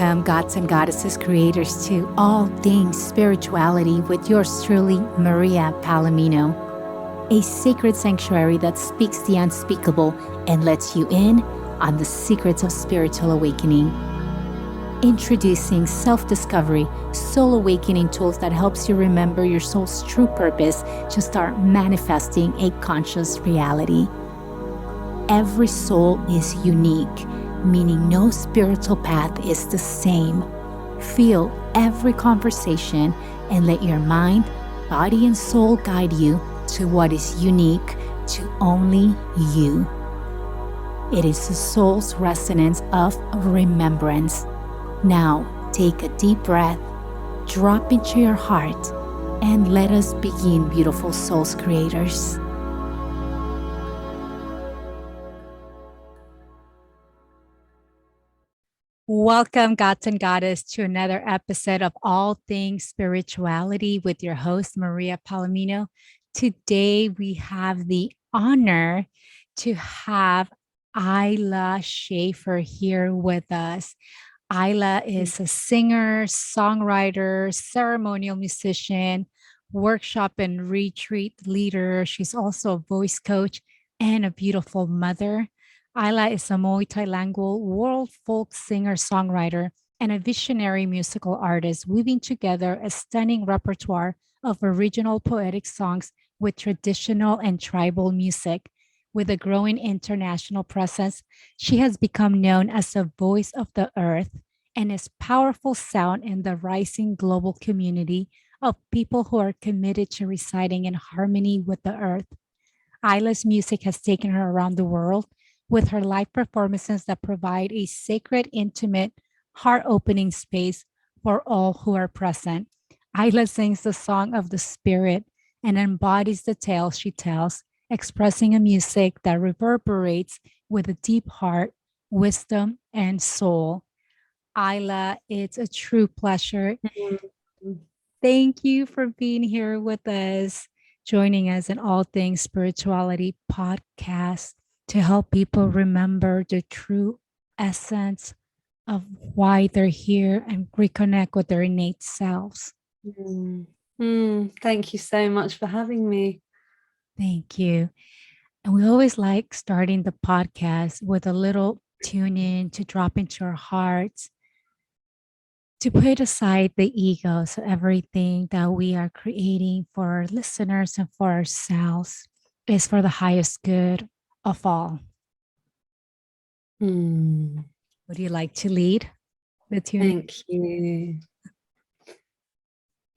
Welcome, gods and goddesses, creators, to All Things Spirituality with yours truly, Maria Palomino, a sacred sanctuary that speaks the unspeakable and lets you in on the secrets of spiritual awakening. Introducing self-discovery, soul awakening tools that helps you remember your soul's true purpose to start manifesting a conscious reality. Every soul is unique, meaning no spiritual path is the same. Feel every conversation and let your mind, body, and soul guide you to what is unique to only you. It is the soul's resonance of remembrance. Now, take a deep breath, drop into your heart, and let us begin, beautiful souls creators. Welcome, gods and goddess, to another episode of All Things Spirituality with your host, Maria Palomino. Today, we have the honor to have Ayla Schafer here with us. Ayla is a singer, songwriter, ceremonial musician, workshop and retreat leader. She's also a voice coach and a beautiful mother. Ayla is a multilingual world folk singer-songwriter and a visionary musical artist, weaving together a stunning repertoire of original poetic songs with traditional and tribal music. With a growing international presence, she has become known as the voice of the earth and is powerful sound in the rising global community of people who are committed to residing in harmony with the earth. Ayla's music has taken her around the world with her live performances that provide a sacred, intimate, heart-opening space for all who are present. Ayla sings the song of the spirit and embodies the tales she tells, expressing a music that reverberates with a deep heart, wisdom, and soul. Ayla, it's a true pleasure. Thank you for being here with us, joining us in All Things Spirituality podcast to help people remember the true essence of why they're here and reconnect with their innate selves. Thank you so much for having me. Thank you. And we always like starting the podcast with a little tune in to drop into our hearts, to put aside the ego. So everything that we are creating for our listeners and for ourselves is for the highest good of all. Would you like to lead the tune? Thank you.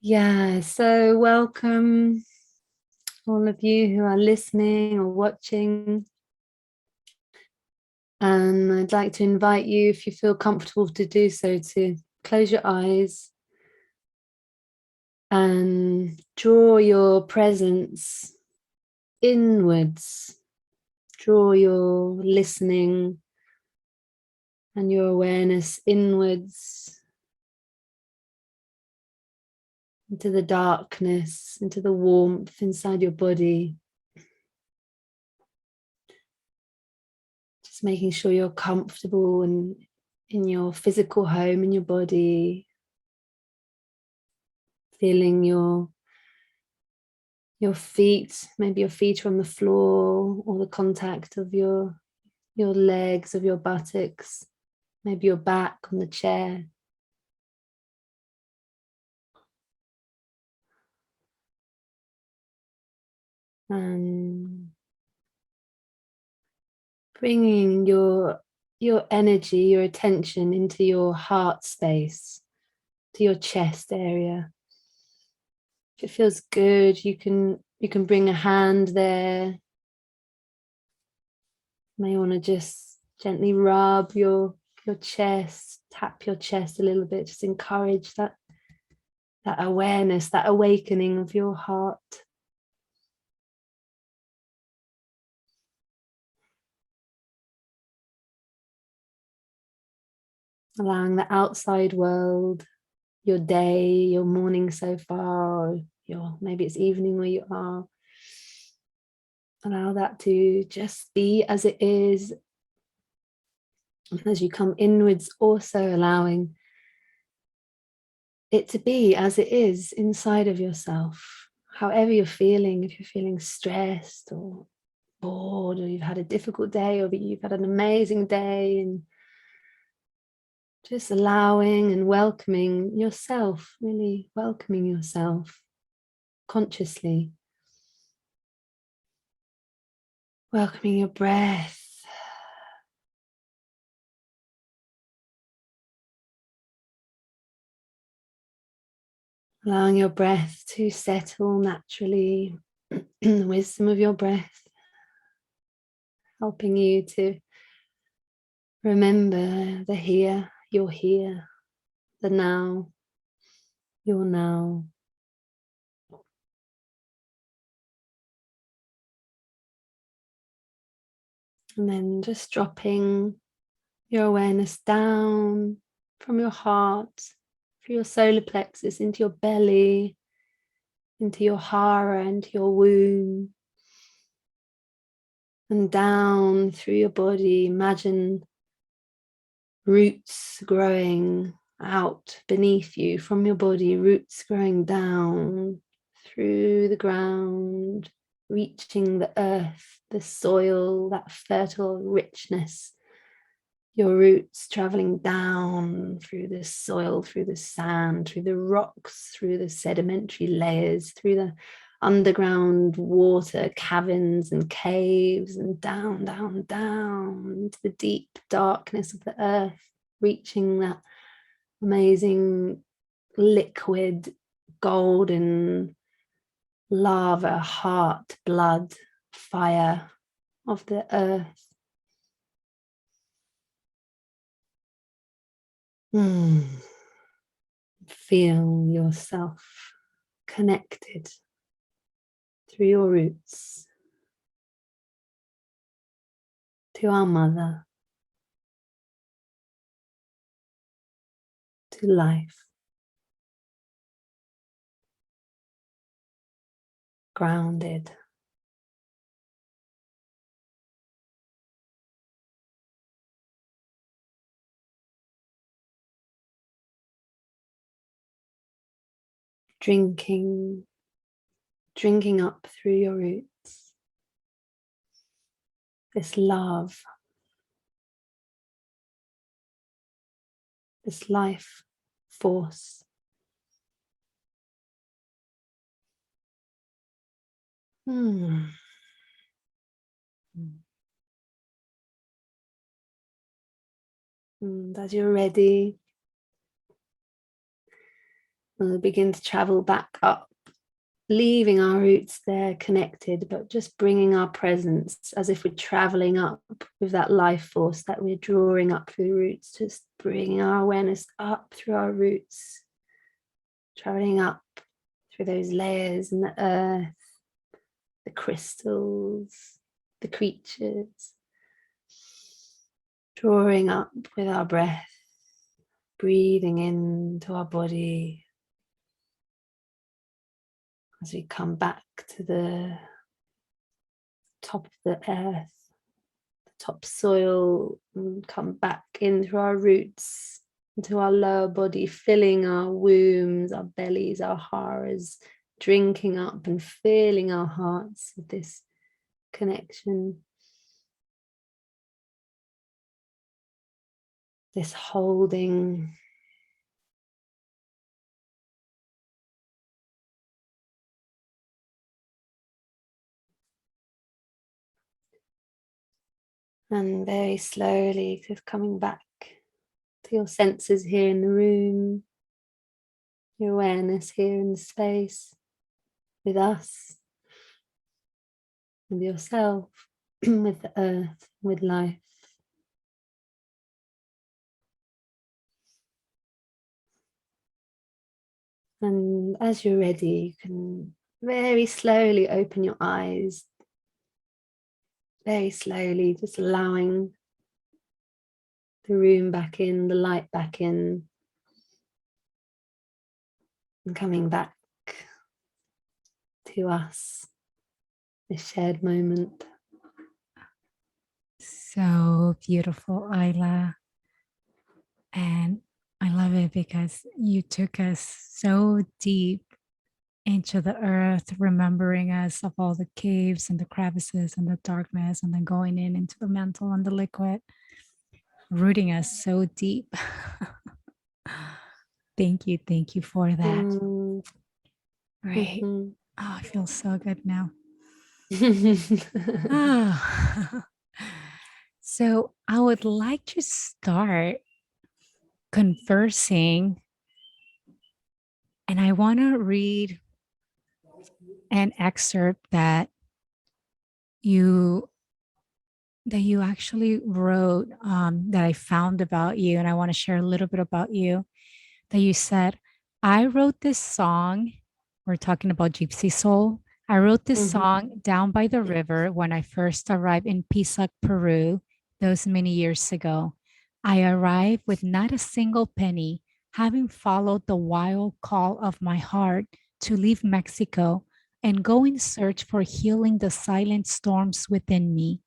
Yeah, so welcome all of you who are listening or watching. And I'd like to invite you, if you feel comfortable to do so, to close your eyes and draw your presence inwards. Draw your listening and your awareness inwards into the darkness, into the warmth inside your body. Just making sure you're comfortable and in your physical home, in your body. Feeling your feet, maybe your feet are on the floor, or the contact of your legs, of your buttocks, maybe your back on the chair. And bringing your energy, your attention into your heart space, to your chest area. If it feels good, you can bring a hand there. You may want to just gently rub your chest, tap your chest a little bit, just encourage that awareness, that awakening of your heart. Allowing the outside world, your day, your morning so far, maybe it's evening where you are. Allow that to just be as it is. And as you come inwards, also allowing it to be as it is inside of yourself. However you're feeling, if you're feeling stressed or bored, or you've had a difficult day, or you've had an amazing day, and just allowing and welcoming yourself, really welcoming yourself consciously, welcoming your breath. Allowing your breath to settle naturally, the wisdom of your breath, helping you to remember the here, you're here, the now, you're now. And then just dropping your awareness down from your heart, through your solar plexus, into your belly, into your hara, into your womb, and down through your body. Imagine roots growing out beneath you from your body, roots growing down through the ground, reaching the earth, the soil, that fertile richness. Your roots traveling down through the soil, through the sand, through the rocks, through the sedimentary layers, through the underground water caverns and caves, and down, down, down into the deep darkness of the earth, reaching that amazing liquid golden lava, heart, blood, fire of the earth. Feel yourself connected through your roots to our mother, to life, grounded. Drinking up through your roots this love, this life force. And as you're ready, we'll begin to travel back up, leaving our roots there connected, but just bringing our presence as if we're traveling up with that life force that we're drawing up through the roots, just bringing our awareness up through our roots, traveling up through those layers in the earth, the crystals, the creatures, drawing up with our breath, breathing into our body as we come back to the top of the earth, the top soil, and come back in through our roots into our lower body, filling our wombs, our bellies, our haras, drinking up and filling our hearts with this connection, this holding. And very slowly just coming back to your senses here in the room, your awareness here in the space, with us, with yourself, with the earth, with life. And as you're ready, you can very slowly open your eyes, very slowly, just allowing the room back in, the light back in, and coming back to us, this shared moment. So beautiful, Ayla. And I love it because you took us so deep into the earth, remembering us of all the caves and the crevices and the darkness, and then going in into the mental and the liquid, rooting us so deep. Thank you for that. Mm, Right. mhm. Oh, I feel so good now. Ah. So I would like to start conversing, and I want to read an excerpt you you actually wrote, that I found about you, and I want to share a little bit about you. That you said, I wrote this song. We're talking about Gypsy Soul. I wrote this Mhm, song down by the river when I first arrived in Pisac, Peru, those many years ago. I arrived with not a single penny, having followed the wild call of my heart to leave Mexico and go in search for healing the silent storms within me.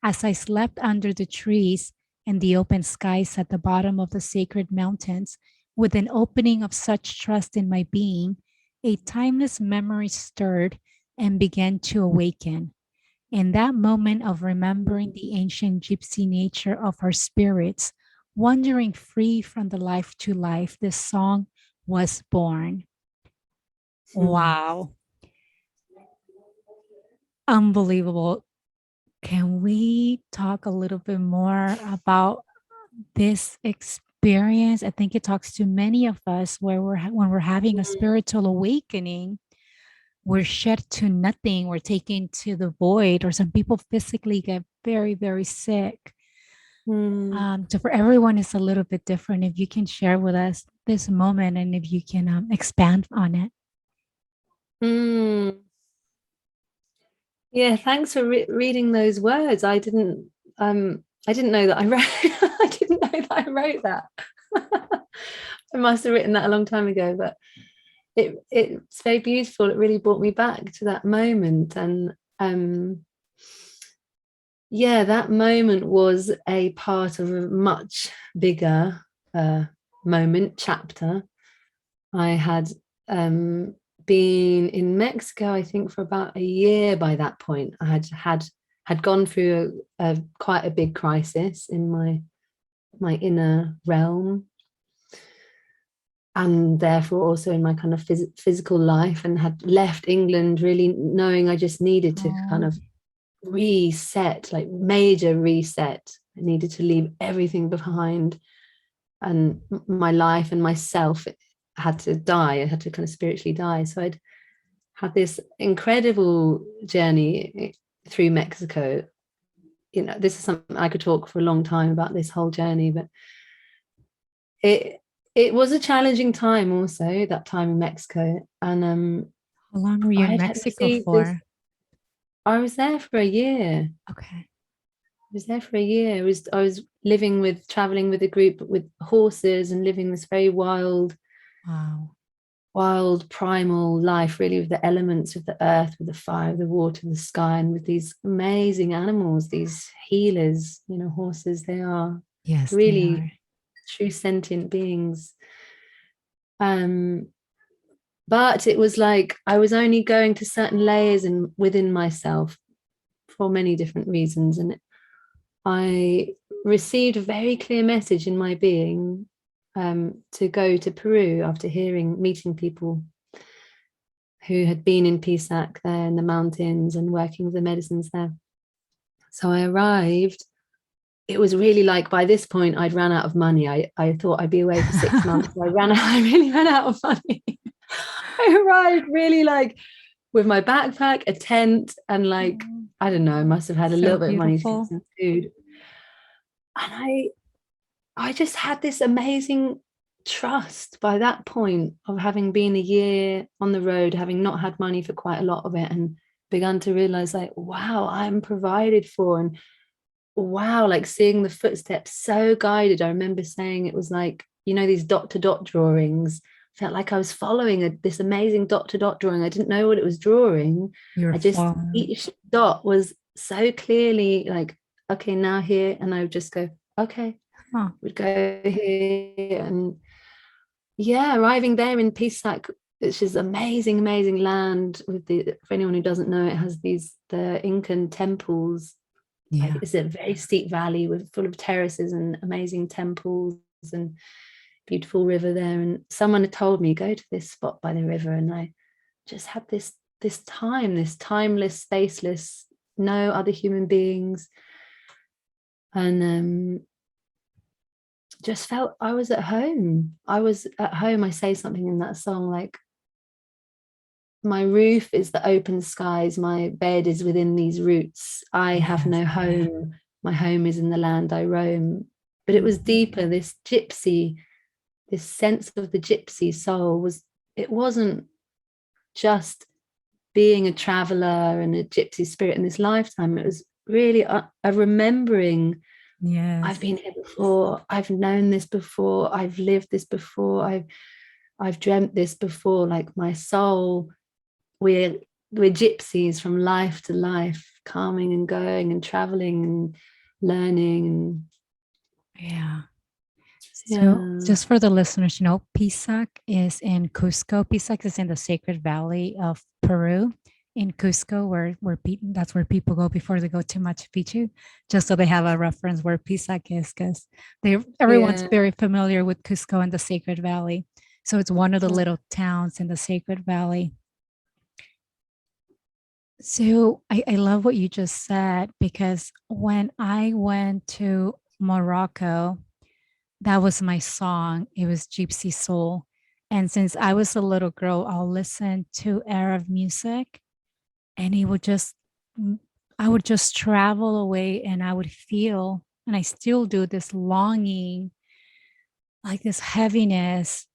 As I slept under the trees and the open skies at the bottom of the sacred mountains, with an opening of such trust in my being, a timeless memory stirred and began to awaken. In that moment of remembering the ancient gypsy nature of our spirits, wandering free from the life to life, this song was born. mhm. Wow. Unbelievable. Can we talk a little bit more about this experience? I think it talks to many of us where when we're having a spiritual awakening, we're shed to nothing, we're taken to the void, or some people physically get very, very sick. Mm, So for everyone, it's a little bit different. If you can share with us this moment and if you can expand on it. mm. Yeah, thanks for reading those words. I didn't know that I wrote I didn't know that I wrote that. I must have written that a long time ago, but it's very beautiful. It really brought me back to that moment. And yeah, that moment was a part of a much bigger uh, chapter. I had been in Mexico, I think, for about a year by that point. I had gone through a quite a big crisis in my inner realm, and therefore also in my kind of physical life, and had left England really knowing I just needed to kind Oh, of reset, like major reset. I needed to leave everything behind, and my life and myself had to die. I had to kind of spiritually die. So I'd had this incredible journey through Mexico. You know, this is something I could talk for a long time about, this whole journey, but it it was a challenging time also, that time in Mexico. And how long were you I in had Mexico received this. for? I was there for a year. Okay. I was there for a year. I was living with, traveling with a group with horses and living this very Wow. wild primal life, really, with the elements of the earth, with the fire, the water, the sky, and with these amazing animals, these healers, you know, horses. They are Yes, they really are. true sentient beings. Um, but it was like I was only going to certain layers and within myself for many different reasons. And I received a very clear message in my being, to go to Peru after meeting people who had been in Pisac there in the mountains and working with the medicines there. So I arrived. It was really like, by this point I'd ran out of money. I thought I'd be away for 6 months. So I really ran out of money. I arrived really like with my backpack, a tent, and like, Oh, I don't know, I must have had a so little bit of money to get beautiful. some food. And I just had this amazing trust by that point of having been a year on the road, having not had money for quite a lot of it, and begun to realize, like, wow, I'm provided for. And wow, like seeing the footsteps so guided. I remember saying it was like, you know, these dot to dot drawings. Felt like I was following this amazing dot to dot drawing. I didn't know what it was drawing. You're I just, fallen. each dot was so clearly like, okay, now here. And I would just go, okay, Huh. would go here. And yeah, arriving there in Pisac, which is amazing, amazing land. With the, for anyone who doesn't know, it has the Incan temples. Like, Yeah. it's a very steep valley with full of terraces and amazing temples and beautiful river there. And someone had told me, go to this spot by the river, and I just had this time, this timeless, spaceless, no other human beings, and just felt I was at home. I was at home. I say something in that song like, my roof is the open skies, my bed is within these roots, I have Yes. no Yeah. home, my home is in the land I roam. But it was Mhm. deeper. This gypsy, this sense of the gypsy soul was, it wasn't just being a traveler and a gypsy spirit in this lifetime. It was really a remembering, I've Yes. been here before, I've known this before, I've lived this before, I've dreamt this before. Like, my soul, we're we're gypsies from life to life, coming and going and traveling and learning. And Yeah. So, yeah, just for the listeners, Pisac is in Cusco. Pisac is in the Sacred Valley of Peru, in Cusco, that's where people go before they go to Machu Picchu, just so they have a reference where Pisac is, because everyone's yeah. very familiar with Cusco and the Sacred Valley. So it's one of the little towns in the Sacred Valley. So I love what you just said, because when I went to Morocco, that was my song. It was Gypsy Soul. And since I was a little girl, I'll listen to Arab music, and it would just, mm, I would just travel away, and I would feel, and I still do, this longing, like this heaviness.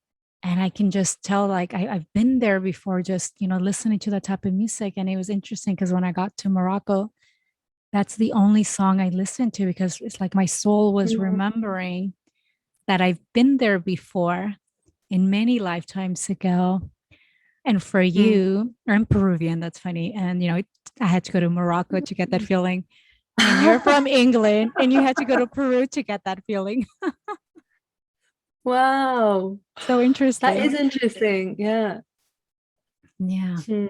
And I can just tell, like, I've been there before, just, listening to that type of music. And it was interesting because when I got to Morocco, that's the only song I listened to, because it's like my soul was Mm, remembering that I've been there before in many lifetimes ago. And for mm. you, I'm Peruvian, that's funny. And, I had to go to Morocco to get that feeling. And you're from England and you had to go to Peru to get that feeling. Wow, So that interesting. is interesting. Yeah. Yeah. Mm,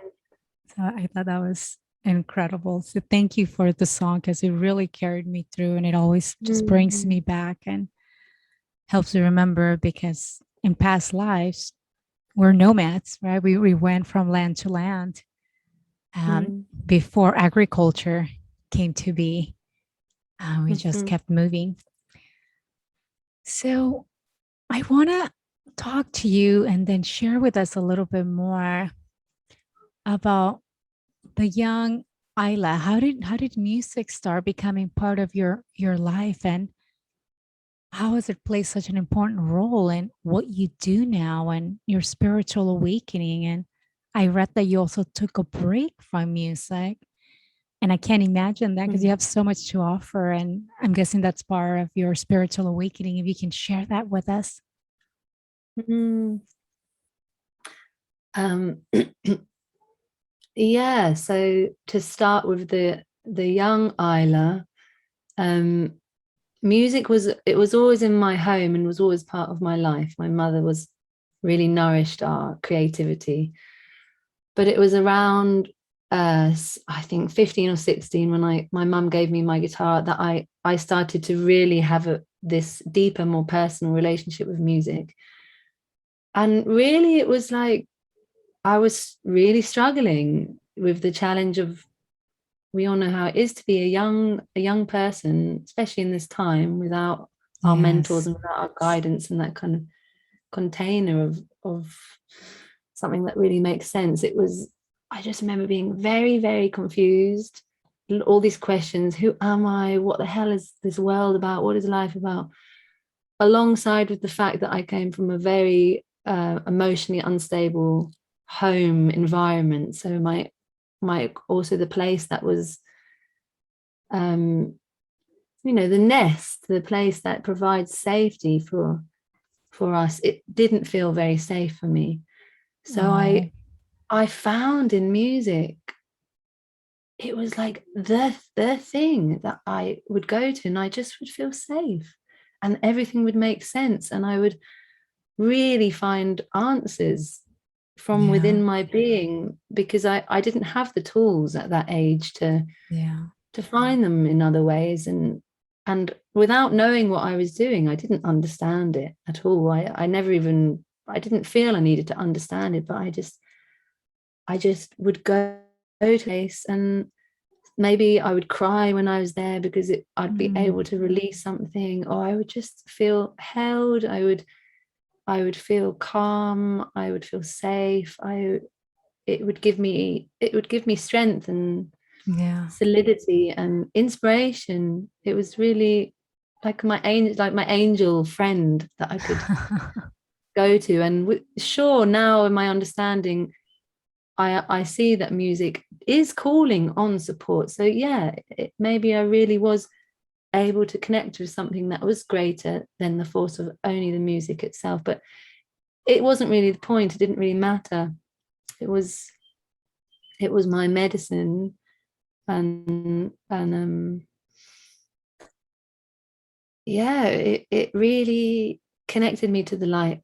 So I thought that was incredible. So thank you for the song, because it really carried me through, and it always just brings mm, me back and helps me remember, because in past lives, we're nomads, right? We went from land to land, mm, before agriculture came to be. We just mhm, kept moving. So I want to talk to you and then share with us a little bit more about the young Ayla. How did music start becoming part of your life, and how has it played such an important role in what you do now and your spiritual awakening? And I read that you also took a break from music. And I can't imagine that, because you mm, have so much to offer. And I'm guessing that's part of your spiritual awakening. If you can share that with us. mm. Um, yeah. So to start with the young Isla, um, music was, it was always in my home and was always part of my life. My mother was really nourished our creativity, but it was around I think 15 or 16 when my mum gave me my guitar that I started to really have this deeper, more personal relationship with music. And really it was like I was really struggling with the challenge of, we all know how it is to be a young person, especially in this time, without our mentors Yes. and without our guidance and that kind of container of something that really makes sense. It was, I just remember being very, very confused. All these questions: who am I? What the hell is this world about? What is life about? Alongside with the fact that I came from a very emotionally unstable home environment. So my also the place that was um the nest, the place that provides safety for us, it didn't feel very safe for me. So Oh, I found in music, it was like the thing that I would go to, and I just would feel safe, and everything would make sense, and I would really find answers from Yeah. within my being, because I didn't have the tools at that age Yeah. to find them in other ways. And without knowing what I was doing, I didn't understand it at all. I never even, I didn't feel I needed to understand it, but I just would go to a place, and maybe I would cry when I was there because I'd be Mm. able to release something, or I would just feel held. I would feel calm. I would feel safe. It would give me strength and Yeah. solidity and inspiration. It was really like my angel friend that I could go to. And sure, now in my understanding, I see that music is calling on support. So yeah, maybe I really was able to connect with something that was greater than the force of only the music itself. But it wasn't really the point. It didn't really matter. It was my medicine, and yeah, it really connected me to the light.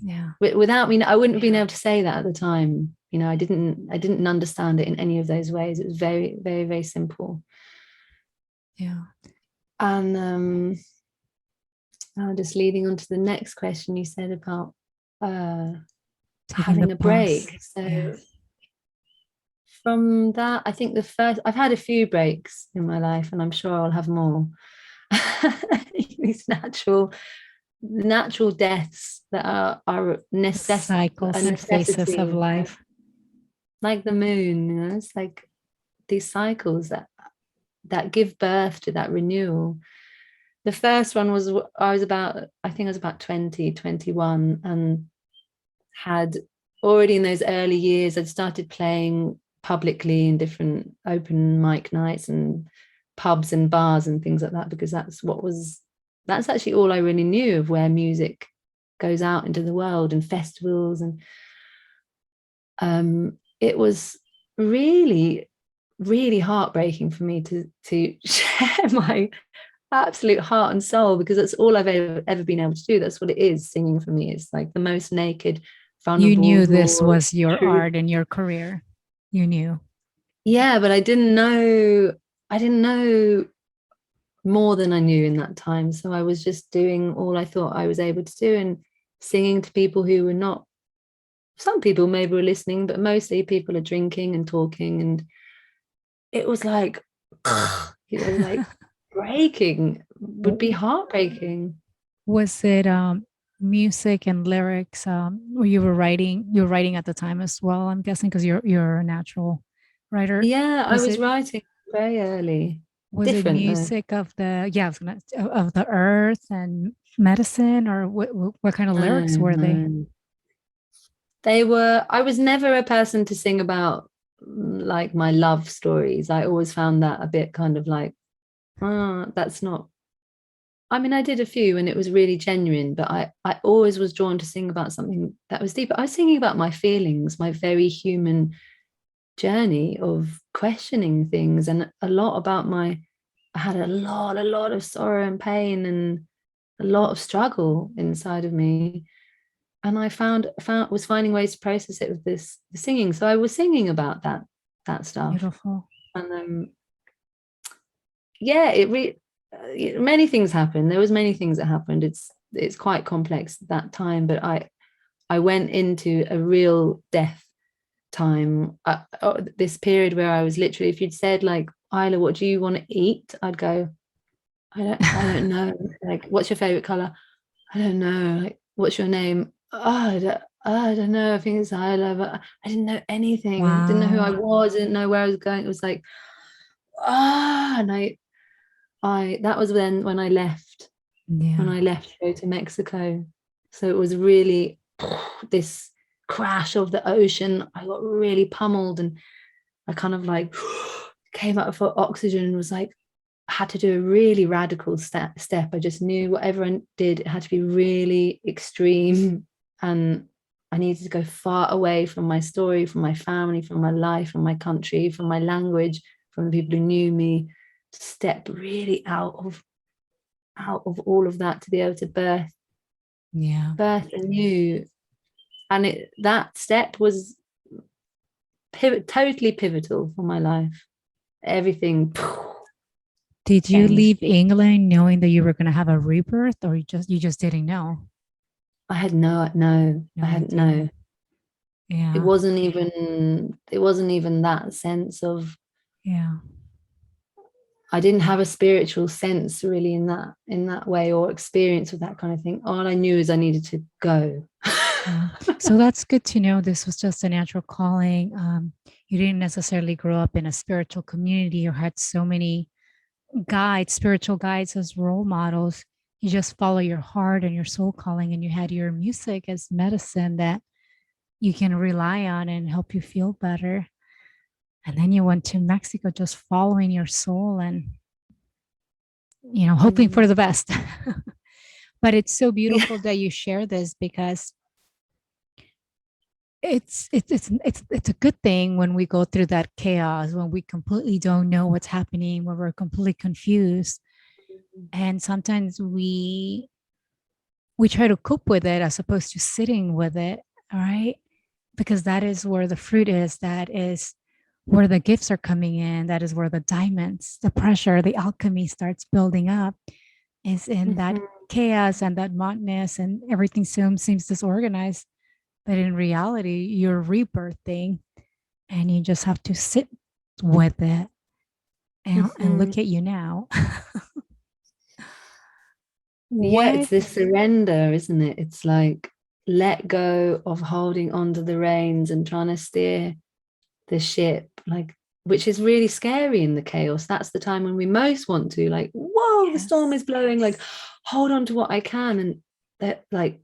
Yeah. Without me, I wouldn't have been able to say that at the time. I didn't understand it in any of those ways. It was very, very, very simple. Yeah. And just leading on to the next question you said about uh, Taking the having a pause. break. So Yes. from that, I think I've had a few breaks in my life, and I'm sure I'll have more. These natural deaths that are The a cycles and phases of necessity, life. like the moon. It's like these cycles that give birth to that renewal. The first one was, I think I was about 20, 21, and had already in those early years, I'd started playing publicly in different open mic nights and pubs and bars and things like that, because that's actually all I really knew of where music goes out into the world, and festivals. And it was really, really heartbreaking for me to share my absolute heart and soul, because that's all I've ever been able to do. That's what it is. Singing for me is like the most naked, You vulnerable, knew this raw was your truth. art and your career. You knew. Yeah, but I didn't know more than I knew in that time. So I was just doing all I thought I was able to do, and singing to people who were not, some people maybe were listening, but mostly people are drinking and talking. And it was like, like breaking, would be heartbreaking. Was it music and lyrics or you were writing at the time as well, I'm guessing, because you're a natural writer. Yeah, I Was was it writing very early. was it Different though. music of the yeah, I was gonna of the earth and medicine, or what kind of No, lyrics were they? no. I was never a person to sing about like my love stories. I always found that a bit kind of like, that's not, I mean, I did a few and it was really genuine, but I always was drawn to sing about something that was deeper. I was singing about my feelings, my very human journey of questioning things, and a lot about I had a lot of sorrow and pain, and a lot of struggle inside of me. And I found was finding ways to process it with this singing. So I was singing about that stuff. Beautiful. And yeah, many things happened. There was many things that happened. It's quite complex at that time, but I went into a real death time. This period where I was literally, if you'd said like, Ayla, what do you want to eat? I'd go, I don't know. Like, what's your favorite color? I don't know. Like, what's your name? I don't know. I think it's Ayla, but I didn't know anything. I didn't know who I Wow. was. I didn't know where I was going. It was like, and that was when I left, Yeah. to go to Mexico. So it was really this crash of the ocean. I got really pummeled, and I kind of like came up for oxygen and was like, I had to do a really radical step. I just knew whatever I did, it had to be really extreme. And I needed to go far away from my story, from my family, from my life, from my country, from my language, from the people who knew me, to step really out of all of that, to be able to birth Yeah. birth anew. And that step was totally pivotal for my life. Everything Did you changed. leave England knowing that you were going to have a rebirth, or you just didn't know? I had no, I No hadn't idea. no. Yeah. It wasn't even that sense of, Yeah. I didn't have a spiritual sense really in that way, or experience with that kind of thing. All I knew is I needed to go. Yeah. So that's good to know. This was just a natural calling. You didn't necessarily grow up in a spiritual community or had so many guides, spiritual guides as role models. You just follow your heart and your soul calling, and you had your music as medicine that you can rely on and help you feel better. And then you went to Mexico just following your soul and, hoping for the best. But it's so Yeah. beautiful that you share this because it's a good thing when we go through that chaos, when we completely don't know what's happening, when we're completely confused. And sometimes we try to cope with it as opposed to sitting with it. All right. Because that is where the fruit is. That is where the gifts are coming in. That is where the diamonds, the pressure, the alchemy starts building up, is in that Mhm. chaos and that monotonous, and everything seems disorganized. But in reality, you're rebirthing, and you just have to sit with it, and Mhm. look at you now. Yeah, What? it's this surrender, isn't it? It's like let go of holding onto the reins and trying to steer the ship, like, which is really scary in the chaos. That's the time when we most want to, like, whoa, the storm is Yes. blowing, like, hold on to what I can. And that, like,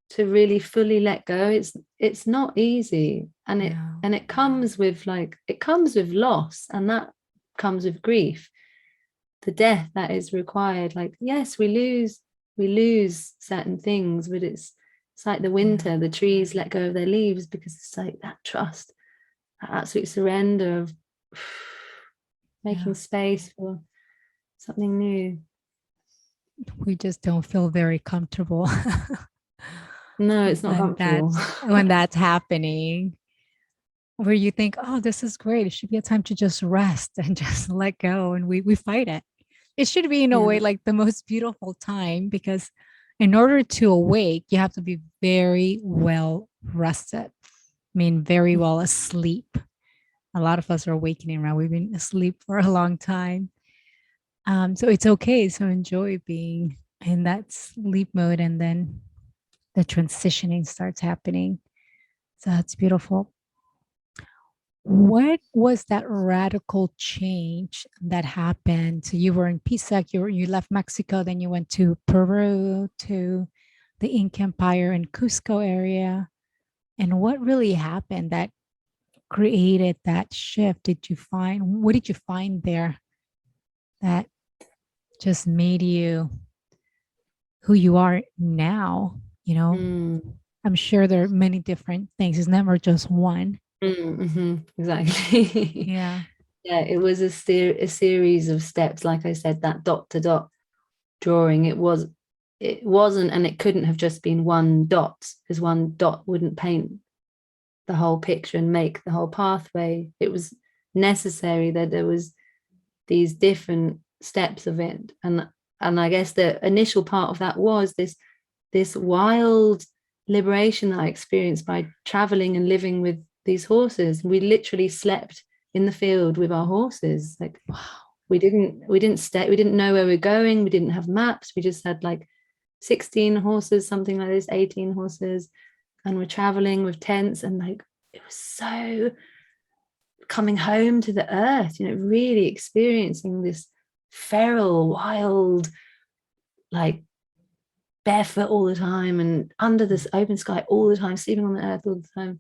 to really fully let go, it's not easy. And it No. and it comes with, like, it comes with loss, and that comes with grief, the death that is required. Like, yes, we lose certain things, but it's like the Yeah. winter, the trees let go of their leaves, because it's like that trust, that absolute surrender of Yeah. making space for something new. We just don't feel very comfortable No, it's not when comfortable. that's happening, where you think, oh, this is great. It should be a time to just rest and just let go. And we fight it. It should be, in a way, Yeah. like the most beautiful time, because in order to awake, you have to be very well rested. I mean, very well asleep. A lot of us are awakening around. We've been asleep for a long time. So it's okay. So enjoy being in that sleep mode, and then the transitioning starts happening. So that's beautiful. What was that radical change that happened? So you were in PSEC, you left Mexico, then you went to Peru, to the Inca Empire in Cusco area. And what really happened that created that shift? What did you find there that just made you who you are now? You know, Mm, I'm sure there are many different things. It's never just one. exactly. Yeah. Yeah, it was a series of steps. Like I said, that dot to dot drawing, it wasn't, and it couldn't have just been one dot, because one dot wouldn't paint the whole picture and make the whole pathway. It was necessary that there was these different steps of it. And I guess the initial part of that was this wild liberation that I experienced by traveling and living with these horses. We literally slept in the field with our horses. Like, Wow. we didn't know where we are going, we didn't have maps, we just had like 16 horses, something like this, 18 horses, and we're traveling with tents. And like, it was so coming home to the earth, really experiencing this feral, wild, like, barefoot all the time and under this open sky all the time, sleeping on the earth all the time.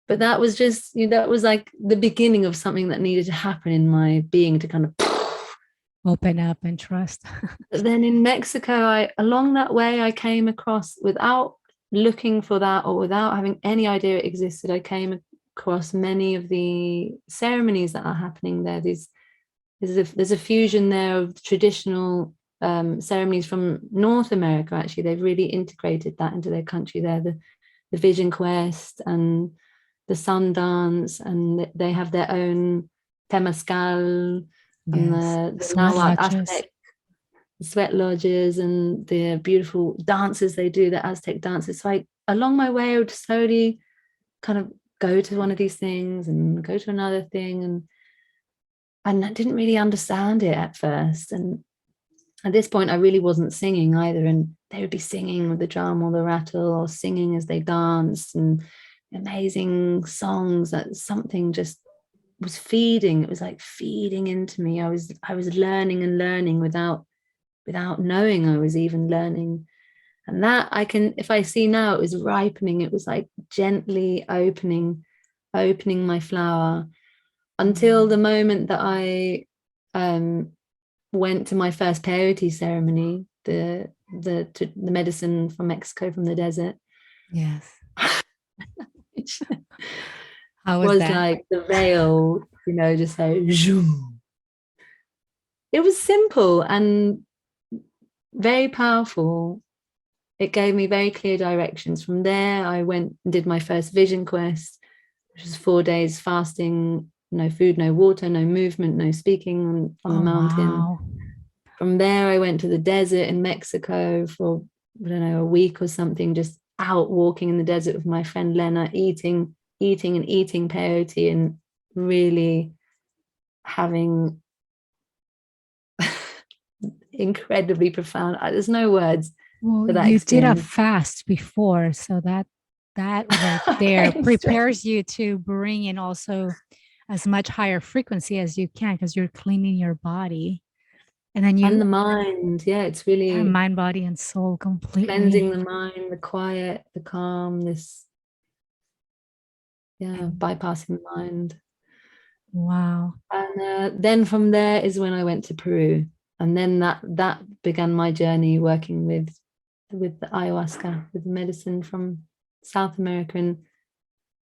But that was just, that was like the beginning of something that needed to happen in my being, to kind of. Open up and trust. But then in Mexico, along that way, I came across, without looking for that or without having any idea it existed, I came across many of the ceremonies that are happening there. There's a fusion there of traditional ceremonies from North America. Actually, they've really integrated that into their country there. The Vision Quest and the Sun Dance, and they have their own Temazcal and Yes. the Sweat Nahuatl lodges. Aztec sweat lodges and the beautiful dances they do, the Aztec dances. So along my way, I would slowly kind of go to one of these things and go to another thing, and I didn't really understand it at first. And at this point, I really wasn't singing either. And they would be singing with the drum or the rattle or singing as they danced, and amazing songs that something just was feeding. It was like feeding into me. I was learning and learning without knowing I was even learning. And that I can, if I see now, it was ripening. It was like gently opening my flower until the moment that I went to my first peyote ceremony, the medicine from Mexico, from the desert. Yes. Which How was was that? like the veil, just like zoom. It was simple and very powerful. It gave me very clear directions. From there, I went and did my first vision quest, which was 4 days fasting, no food, no water, no movement, no speaking on the mountain. Wow. From there, I went to the desert in Mexico for, I don't know, a week or something, just out walking in the desert with my friend Lena, eating peyote, and really having incredibly profound, there's no words Well, for that you did a experience. fast before, so that right there prepares you to bring in also as much higher frequency as you can, because you're cleaning your body. And then And you, the mind, yeah, it's yeah, really mind, body, and soul cleansing completely. the mind, the quiet, the calm, this, yeah, And bypassing the mind. wow. And then from there is when I went to Peru, and then that began my journey working with the ayahuasca, with the medicine from South America, and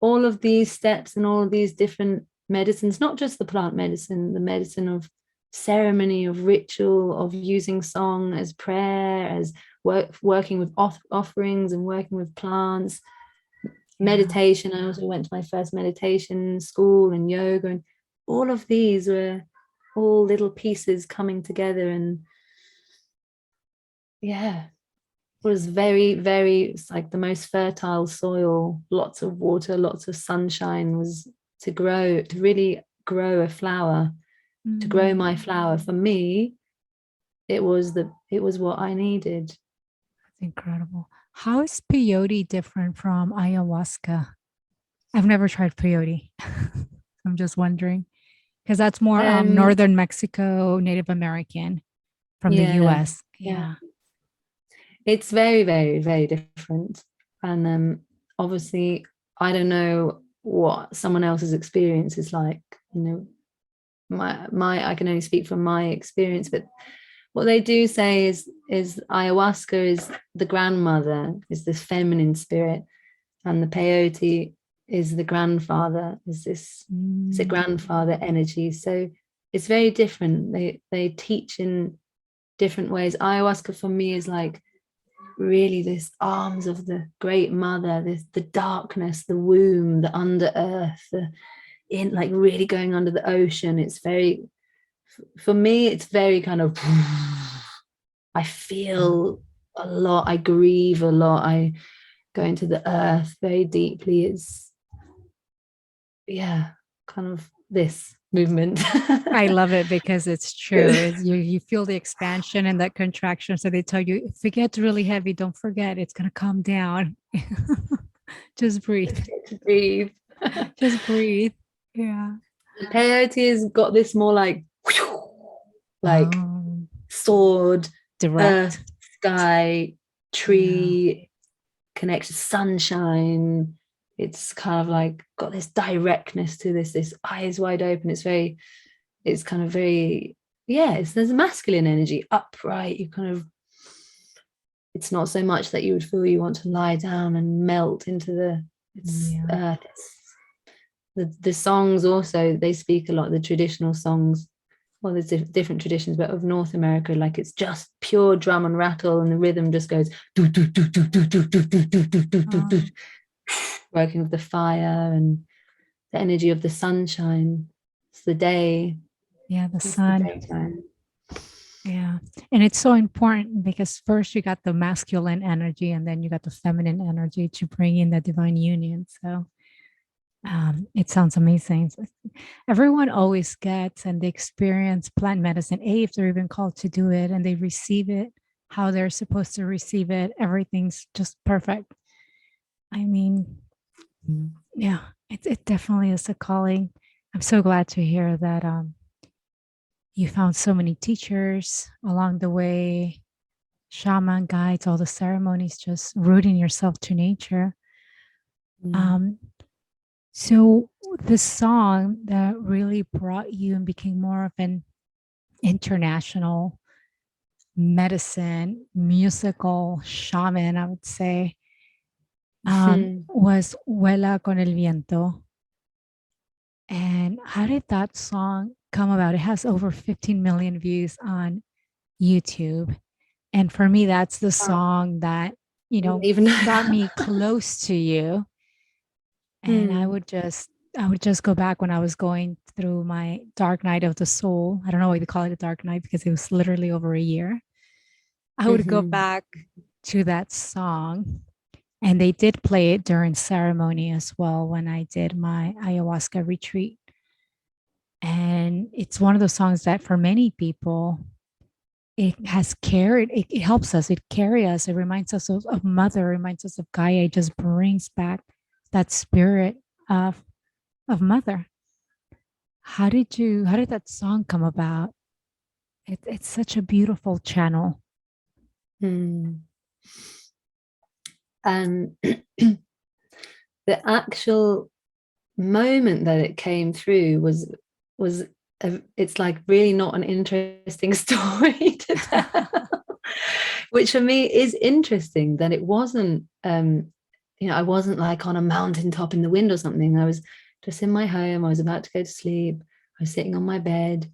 all of these steps and all of these different medicines, not just the plant medicine, the medicine of ceremony, of ritual, of using song as prayer, as working with offerings and working with plants, meditation. I also went to my first meditation school and yoga, and all of these were all little pieces coming together. And yeah, it was very, very, it's like the most fertile soil, lots of water, lots of sunshine, was to really grow a flower, to grow my flower. For me, it was what I needed. That's incredible. How is peyote different from ayahuasca? I've never tried peyote. I'm just wondering, because that's more Um, northern Mexico, Native American from the yeah, US. yeah. Yeah. It's very, very, very different. And obviously, I don't know what someone else's experience is like. My I can only speak from my experience, but what they do say is ayahuasca is the grandmother, is this feminine spirit, and the peyote is the grandfather, is a grandfather energy. So it's very different. They teach in different ways. Ayahuasca for me is like really this arms of the great mother, the darkness, the womb, the under earth, in like really going under the ocean. It's very, for me, it's very kind of, I feel a lot, I grieve a lot, I go into the earth very deeply. It's, yeah, kind of this movement. I love it because it's true. You feel the expansion and that contraction. So they tell you if it gets really heavy, don't forget it's gonna calm down. Just breathe. To breathe. Just breathe. Yeah. Peyote has got this more like Oh, sword, earth, direct. sky, Yeah. tree, connection, sunshine. It's kind of like got this directness to this eyes wide open. It's kind of very, yeah, there's a masculine energy, upright. You kind of, it's not so much that you would feel you want to lie down and melt into it's Yeah. the songs also, they speak a lot, the traditional songs well, there's different traditions, but of North America, like it's just pure drum and rattle, and the rhythm just goes do do do do do do do do do do do do do, working with the fire and the energy of the sunshine. It's the day. Yeah, the It's the sun. daytime. Yeah. And it's so important because first you got the masculine energy and then you got the feminine energy to bring in the divine union. So it sounds amazing. Everyone always gets and they experience plant medicine, if they're even called to do it and they receive it how they're supposed to receive it. Everything's just perfect. I mean, yeah, it definitely is a calling. I'm so glad to hear that you found so many teachers along the way, shaman guides, all the ceremonies, just rooting yourself to nature. Mm. Um, so the song that really brought you and became more of an international medicine, musical shaman, I would say, was Vuela con el Viento. And how did that song come about? It has over 15 million views on YouTube. And for me, that's the Oh, song that, I didn't even know got that. me close to you. And I would just go back when I was going through my dark night of the soul. I don't know why they call it a dark night because it was literally over a year. I would go Mhm. back to that song. And they did play it during ceremony as well when I did my ayahuasca retreat. And it's one of those songs that for many people, it has carried, it helps us, it carries us, it reminds us of mother, reminds us of Gaia, it just brings back that spirit of mother. How did that song come about? It's such a beautiful channel. Mm. And the actual moment that it came through was it's like really not an interesting story to tell, which for me is interesting that it wasn't I wasn't like on a mountaintop in the wind or something. I was just in my home. I was about to go to sleep. I was sitting on my bed,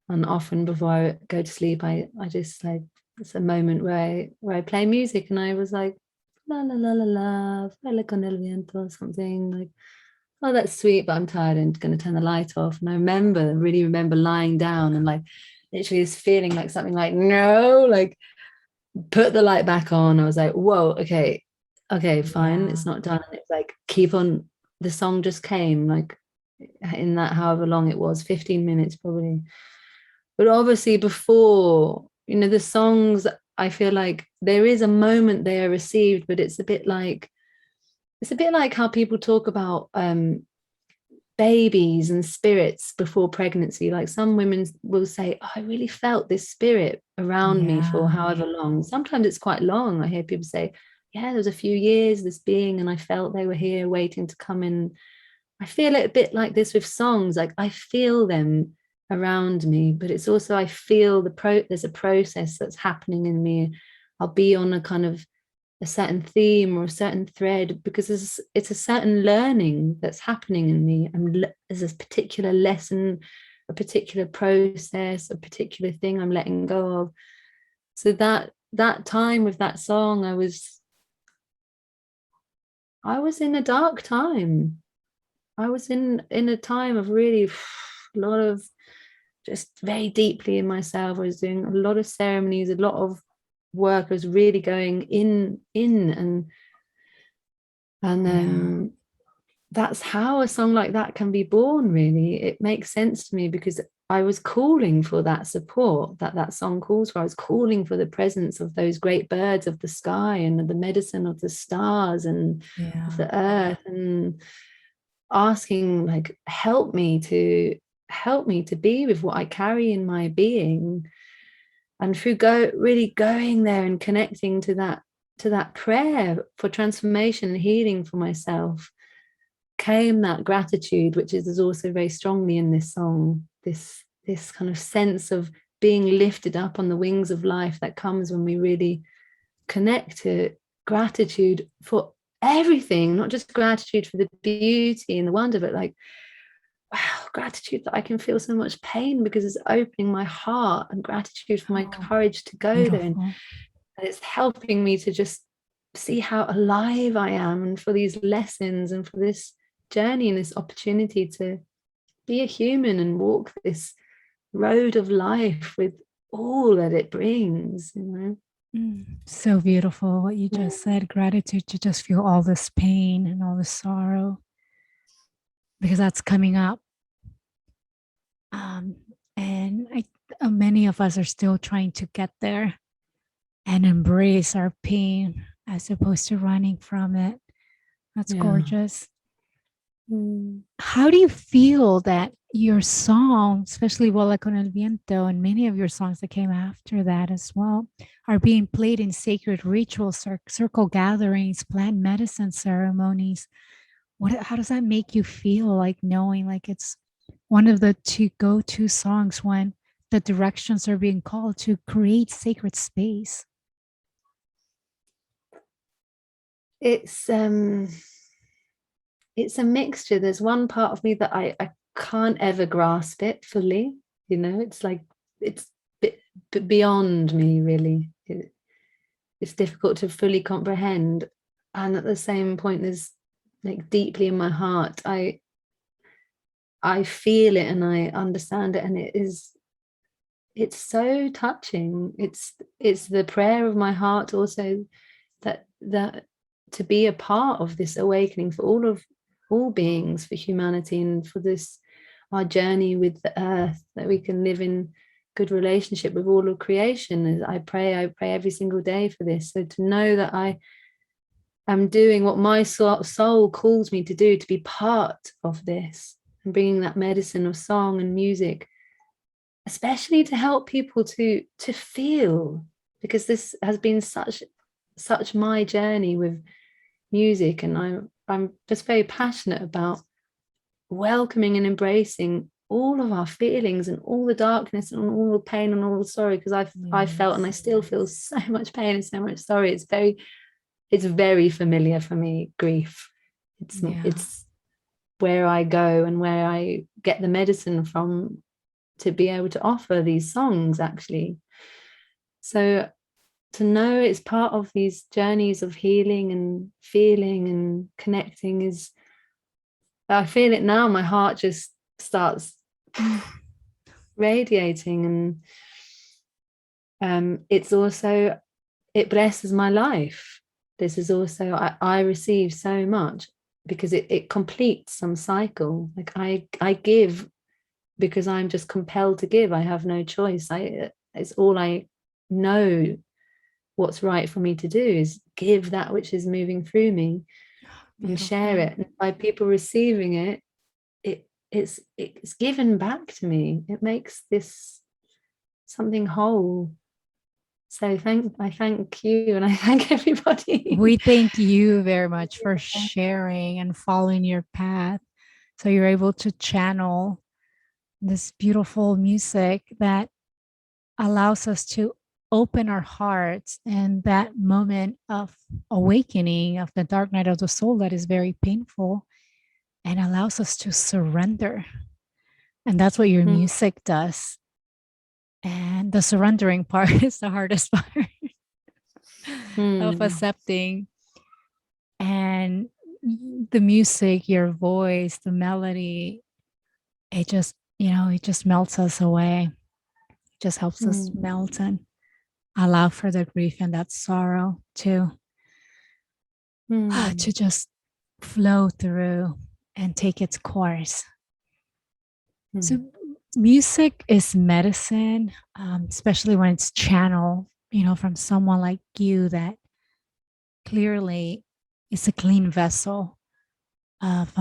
and often before I go to sleep, I just like, it's a moment where I play music, and I was like la la la la la, vuela con el viento, or something like, oh, that's sweet, but I'm tired and going to turn the light off. And I really remember lying down and like literally this feeling like something like, no, like put the light back on. I was like, whoa, okay, fine, Yeah. it's not done. And it's like, keep on. The song just came like in that however long it was, 15 minutes probably. But obviously before, the songs, I feel like there is a moment they are received, but it's a bit like how people talk about babies and spirits before pregnancy. Like some women will say, oh, I really felt this spirit around me for Yeah. however long. Sometimes it's quite long. I hear people say, yeah, there was a few years, this being, and I felt they were here waiting to come in. I feel it a bit like this with songs. Like I feel them around me, but it's also, I feel there's a process that's happening in me. I'll be on a kind of a certain theme or a certain thread because it's a certain learning that's happening in me. There's a particular lesson, a particular process, a particular thing I'm letting go of. So that time with that song, I was in a dark time. I was in a time of really a lot of, just very deeply in myself. I was doing a lot of ceremonies, a lot of work. I was really going in and Yeah. that's how a song like that can be born. Really, it makes sense to me because I was calling for that support that song calls for. I was calling for the presence of those great birds of the sky and the medicine of the stars and of Yeah. the earth, and asking like, help me to be with what I carry in my being. And through really going there and connecting to that prayer for transformation and healing for myself, came that gratitude, which is also very strongly in this song, this kind of sense of being lifted up on the wings of life that comes when we really connect to gratitude for everything, not just gratitude for the beauty and the wonder, but like wow, gratitude that I can feel so much pain because it's opening my heart, and gratitude for my Oh, courage to go there. beautiful. And it's helping me to just see how alive I am, and for these lessons and for this journey and this opportunity to be a human and walk this road of life with all that it brings, you know. So beautiful what you just said. Gratitude to just feel all this pain and all this sorrow because that's coming up. Um, and many of us are still trying to get there and embrace our pain as opposed to running from it. That's Yeah. gorgeous. Mm. How do you feel that your song, especially Vola con el Viento, and many of your songs that came after that as well, are being played in sacred rituals, circle gatherings, plant medicine ceremonies? How does that make you feel, like knowing like it's one of the two go-to songs when the directions are being called to create sacred space? It's it's a mixture. There's one part of me that I can't ever grasp it fully, you know. It's like it's beyond me, really. It's difficult to fully comprehend, and at the same point there's like deeply in my heart I feel it and I understand it, and it's so touching. It's the prayer of my heart also, that to be a part of this awakening for all beings, for humanity, and for this our journey with the earth, that we can live in good relationship with all of creation. I pray every single day for this. So to know that I am doing what my soul calls me to do, to be part of this and bringing that medicine of song and music, especially to help people to feel, because this has been such my journey with music, and I'm just very passionate about welcoming and embracing all of our feelings and all the darkness and all the pain and all the sorrow, because I felt and I still feel so much pain and so much sorrow. It's very familiar for me, grief. It's where I go and where I get the medicine from to be able to offer these songs, actually. So to know it's part of these journeys of healing and feeling and connecting is, I feel it now. My heart just starts radiating, and it's also, it blesses my life. This is also, I receive so much because it completes some cycle. Like I give because I'm just compelled to give. I have no choice. It's all I know. What's right for me to do is give that which is moving through me and share it. And by people receiving it, it's given back to me. It makes this something whole. So I thank you, and I thank everybody. We thank you very much for sharing and following your path. So you're able to channel this beautiful music that allows us to open our hearts in that moment of awakening of the dark night of the soul that is very painful, and allows us to surrender. And that's what your music does. And the surrendering part is the hardest part of accepting. And the music, your voice, the melody, it just, it just melts us away. It just helps us melt and allow for the grief and that sorrow to just flow through and take its course. So music is medicine, especially when it's channeled, from someone like you that clearly is a clean vessel of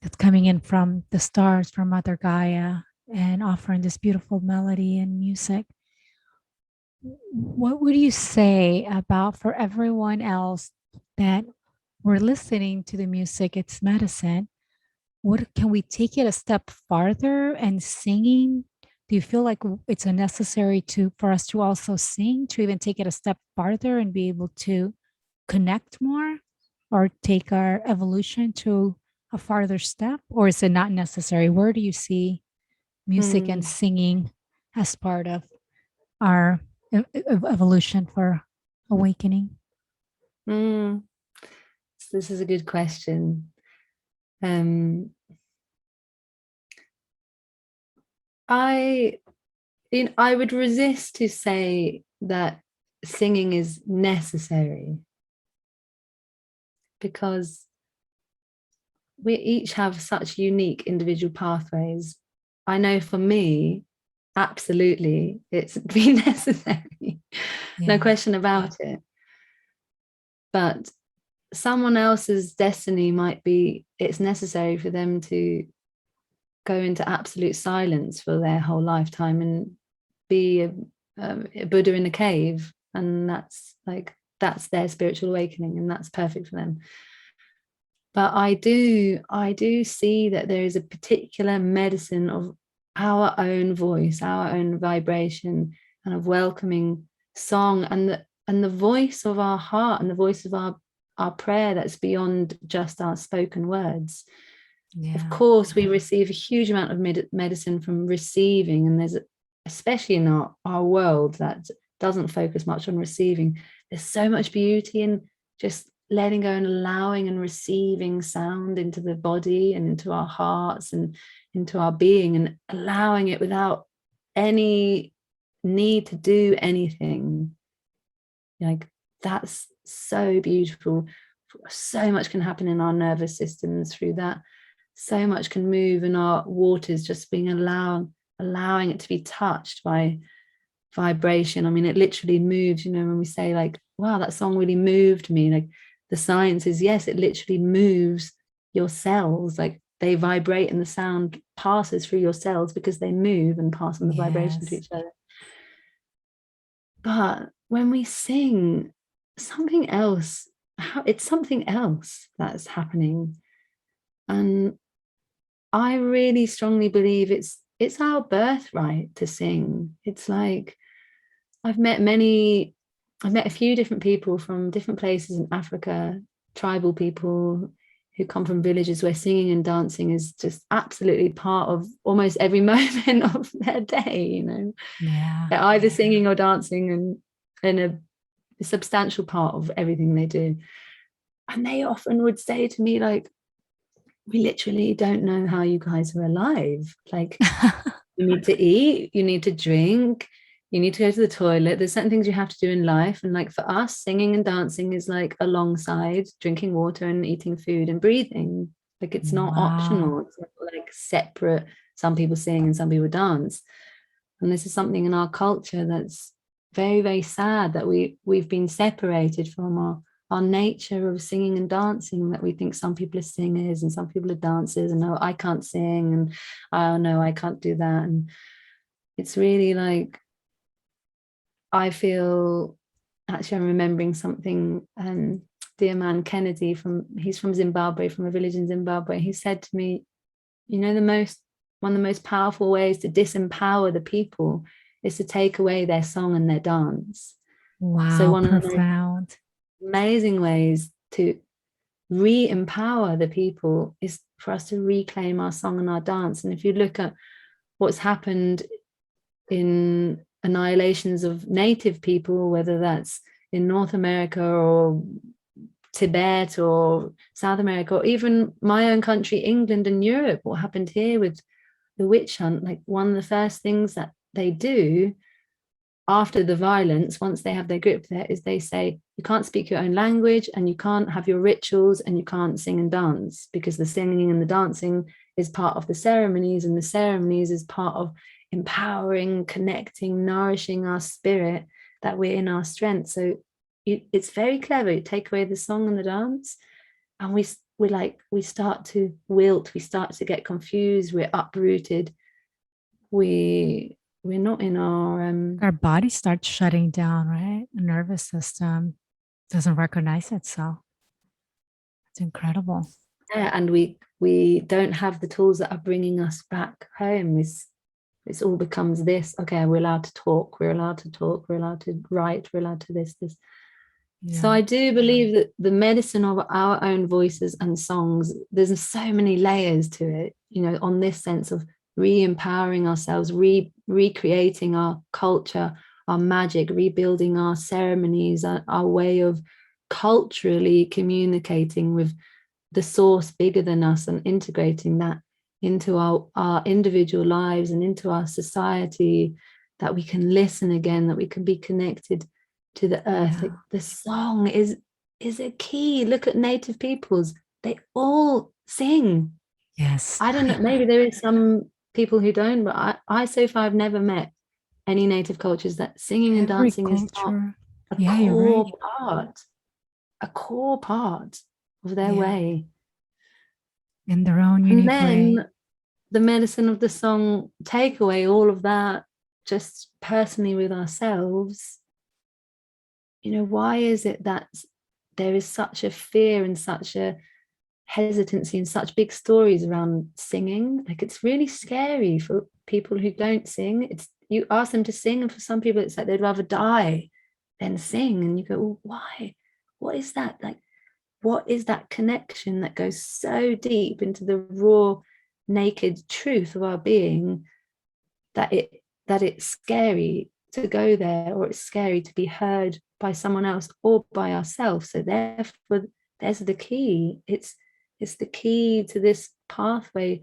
that's coming in from the stars, from Mother Gaia, and offering this beautiful melody and music. What would you say about for everyone else that we're listening to the music? It's medicine. What can we take it a step farther and singing? Do you feel like it's a necessary for us to also sing, to even take it a step farther and be able to connect more, or take our evolution to a farther step, or is it not necessary? Where do you see music and Mm, singing as part of our evolution for awakening? mm. So this is a good question. Um, I I would resist to say that singing is necessary, because we each have such unique individual pathways. I know for me, absolutely, it's been necessary, no Yeah. question about it. But someone else's destiny might be it's necessary for them to go into absolute silence for their whole lifetime and be a Buddha in a cave, and that's their spiritual awakening, and that's perfect for them. But I do see that there is a particular medicine of our own voice, our own vibration, and of welcoming song, and the voice of our heart, and the voice of our prayer that's beyond just our spoken words. Of Yeah. course, we receive a huge amount of medicine from receiving, and especially in our world that doesn't focus much on receiving, there's so much beauty in just letting go and allowing and receiving sound into the body and into our hearts and into our being, and allowing it without any need to do anything. Like, that's so beautiful. So much can happen in our nervous systems through that. So much can move in our waters, just being allowing it to be touched by vibration. I mean, it literally moves, when we say like, wow, that song really moved me. Like, the science is, yes, it literally moves your cells. Like, they vibrate and the sound passes through your cells because they move and pass on the vibration to Yes. each other. But when we sing, something else, it's something else that's happening. And I really strongly believe it's our birthright to sing. It's like, I've met a few different people from different places in Africa, tribal people who come from villages where singing and dancing is just absolutely part of almost every moment of their day. Yeah. They're either singing or dancing, and in a substantial part of everything they do. And they often would say to me, like, we literally don't know how you guys are alive. Like, you need to eat, you need to drink, you need to go to the toilet. There's certain things you have to do in life. And like, for us, singing and dancing is like alongside drinking water and eating food and breathing. Like, it's not Wow. optional. It's not like separate. Some people sing and some people dance. And this is something in our culture that's very, very sad, that we've been separated from our nature of singing and dancing, that we think some people are singers and some people are dancers, and no, I can't sing, and oh no, I can't do that. And it's really like, I feel, actually I'm remembering something, dear man Kennedy, he's from Zimbabwe, from a village in Zimbabwe. He said to me, one of the most powerful ways to disempower the people is to take away their song and their dance. So Wow. one of the most Profound. amazing ways to re-empower the people is for us to reclaim our song and our dance. And if you look at what's happened in annihilations of native people, whether that's in North America or Tibet or South America, or even my own country, England and Europe, what happened here with the witch hunt, like, one of the first things that they do after the violence, once they have their grip there, is they say, you can't speak your own language, and you can't have your rituals, and you can't sing and dance, because the singing and the dancing is part of the ceremonies, and the ceremonies is part of empowering, connecting, nourishing our spirit, that we're in our strength. So it's very clever. You take away the song and the dance, and we start to wilt, we start to get confused, we're uprooted, we're not in Our body starts shutting down, right? The nervous system doesn't recognize itself. It's incredible. and we don't have the tools that are bringing us back home. It's all becomes this, okay, we're allowed to talk, we're allowed to write, we're allowed to this. So Yeah. I do believe that the medicine of our own voices and songs, there's so many layers to it, on this sense of re-empowering ourselves, recreating our culture, our magic, rebuilding our ceremonies, our way of culturally communicating with the source bigger than us and integrating that into our individual lives and into our society, that we can listen again, that we can be connected to the earth. Yeah. Like, the song is a key. Look at native peoples, they all sing. Yes. I don't know, maybe there is some people who don't, but I so far I've never met any native cultures that singing and Every dancing is not culture. a Yeah, you're right. core part of their Yeah. way. In their own And unique way. then the medicine of the song, take away all of that just personally with ourselves. Why is it that there is such a fear and such a hesitancy and such big stories around singing? Like, it's really scary for people who don't sing. It's, you ask them to sing, and for some people it's like they'd rather die than sing. And you go, well, why? What is that? Like, what is that connection that goes so deep into the raw, naked truth of our being, that it's scary to go there, or it's scary to be heard by someone else or by ourselves? So therefore, there's the key. It's the key to this pathway,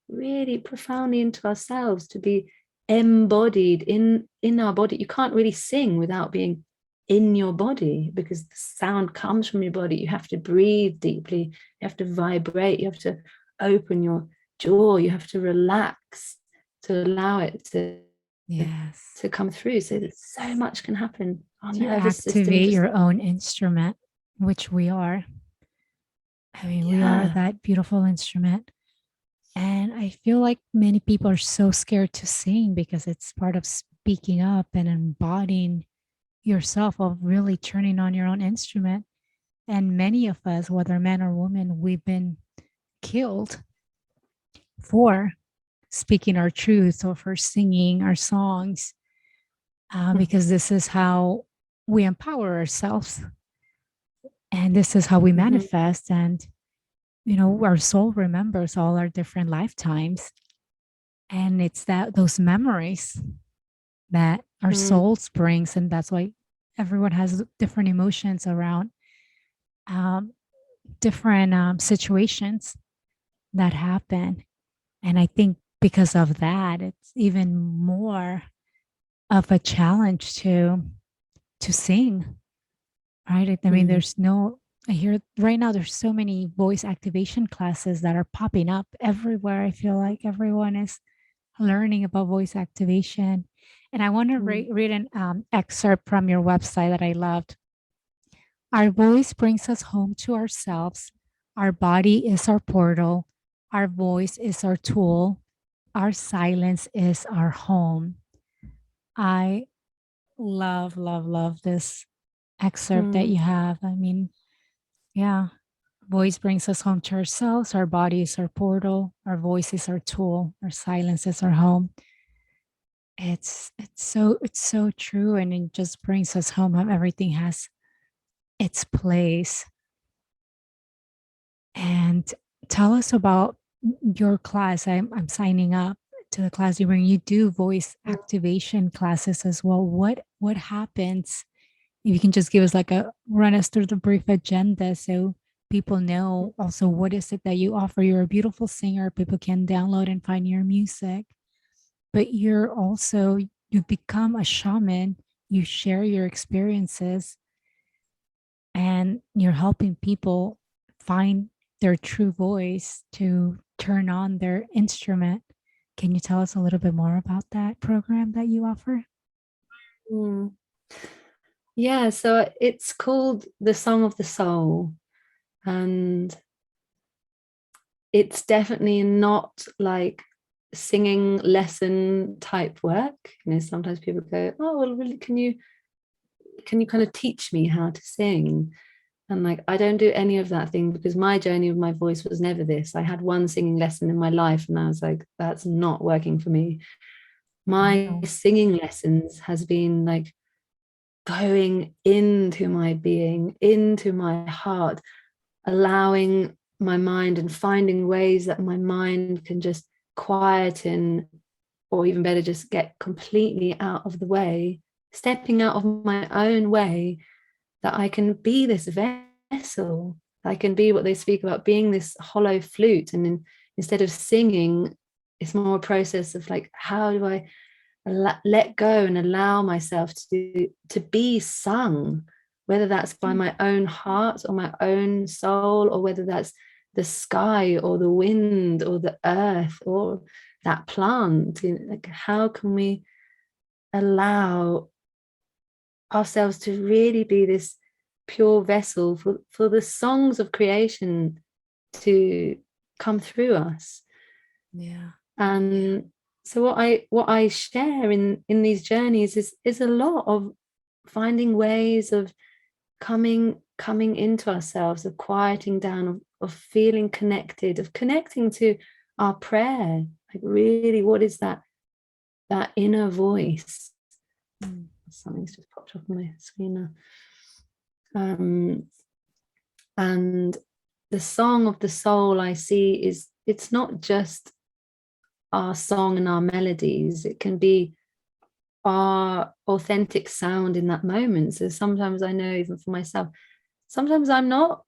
really profoundly into ourselves, to be embodied in our body. You can't really sing without being in your body, because the sound comes from your body. You have to breathe deeply, you have to vibrate, you have to open your jaw, you have to relax to allow it Yes. to come through. So that so much can happen. Our To nervous system activate just, your own instrument, which we are. I mean, we are yeah. that beautiful instrument. And I feel like many people are so scared to sing because it's part of speaking up and embodying yourself, of really turning on your own instrument. And many of us, whether men or women, we've been killed for speaking our truth or for singing our songs, because this is how we empower ourselves, and this is how we Mm-hmm. manifest. And our soul remembers all our different lifetimes, and it's that those memories that our Mm-hmm. souls brings, and that's why everyone has different emotions around um, different situations that happen. And I think because of that, it's even more of a challenge to sing, right? I mean, Mm-hmm. there's no, I hear right now there's so many voice activation classes that are popping up everywhere. I feel like everyone is learning about voice activation. And I want to read an excerpt from your website that I loved. Our voice brings us home to ourselves. Our body is our portal. Our voice is our tool. Our silence is our home. I love, love, love this excerpt that Mm-hmm. you have. I mean, yeah, voice brings us home to ourselves. Our body is our portal. Our voice is our tool. Our silence is our home. It's so true, and it just brings us home. How everything has its place. And tell us about your class. I'm signing up to the class where you do voice activation classes as well. What happens? If you can just give us like a run us through the brief agenda, so people know also what is it that you offer. You're a beautiful singer. People can download and find your music, but you become a shaman. You share your experiences, and you're helping people find their true voice to turn on their instrument. Can you tell us a little bit more about that program that you offer? Mm. Yeah, so it's called The Song of the Soul, and it's definitely not like singing lesson type work. Sometimes people go, oh, well, really, can you kind of teach me how to sing? And like, I don't do any of that thing, because my journey with my voice was never this. I had one singing lesson in my life, and I was like, that's not working for me. My Wow. singing lessons has been like going into my being, into my heart, allowing my mind and finding ways that my mind can just quieten, or even better, just get completely out of the way, stepping out of my own way, that I can be this vessel. I can be what they speak about, being this hollow flute. And instead of singing, it's more a process of like, how do I let go and allow myself to be sung, whether that's by my own heart or my own soul, or whether that's the sky or the wind or the earth or that plant. Like, how can we allow ourselves to really be this pure vessel for the songs of creation to come through us? Yeah. And so what I share in these journeys is a lot of finding ways of coming into ourselves, of quieting down, of feeling connected, of connecting to our prayer. Like, really, what is that inner voice? Something's just popped up on my screen now. And the song of the soul I see is, it's not just our song and our melodies. It can be our authentic sound in that moment. So sometimes I know, even for myself, sometimes I'm not,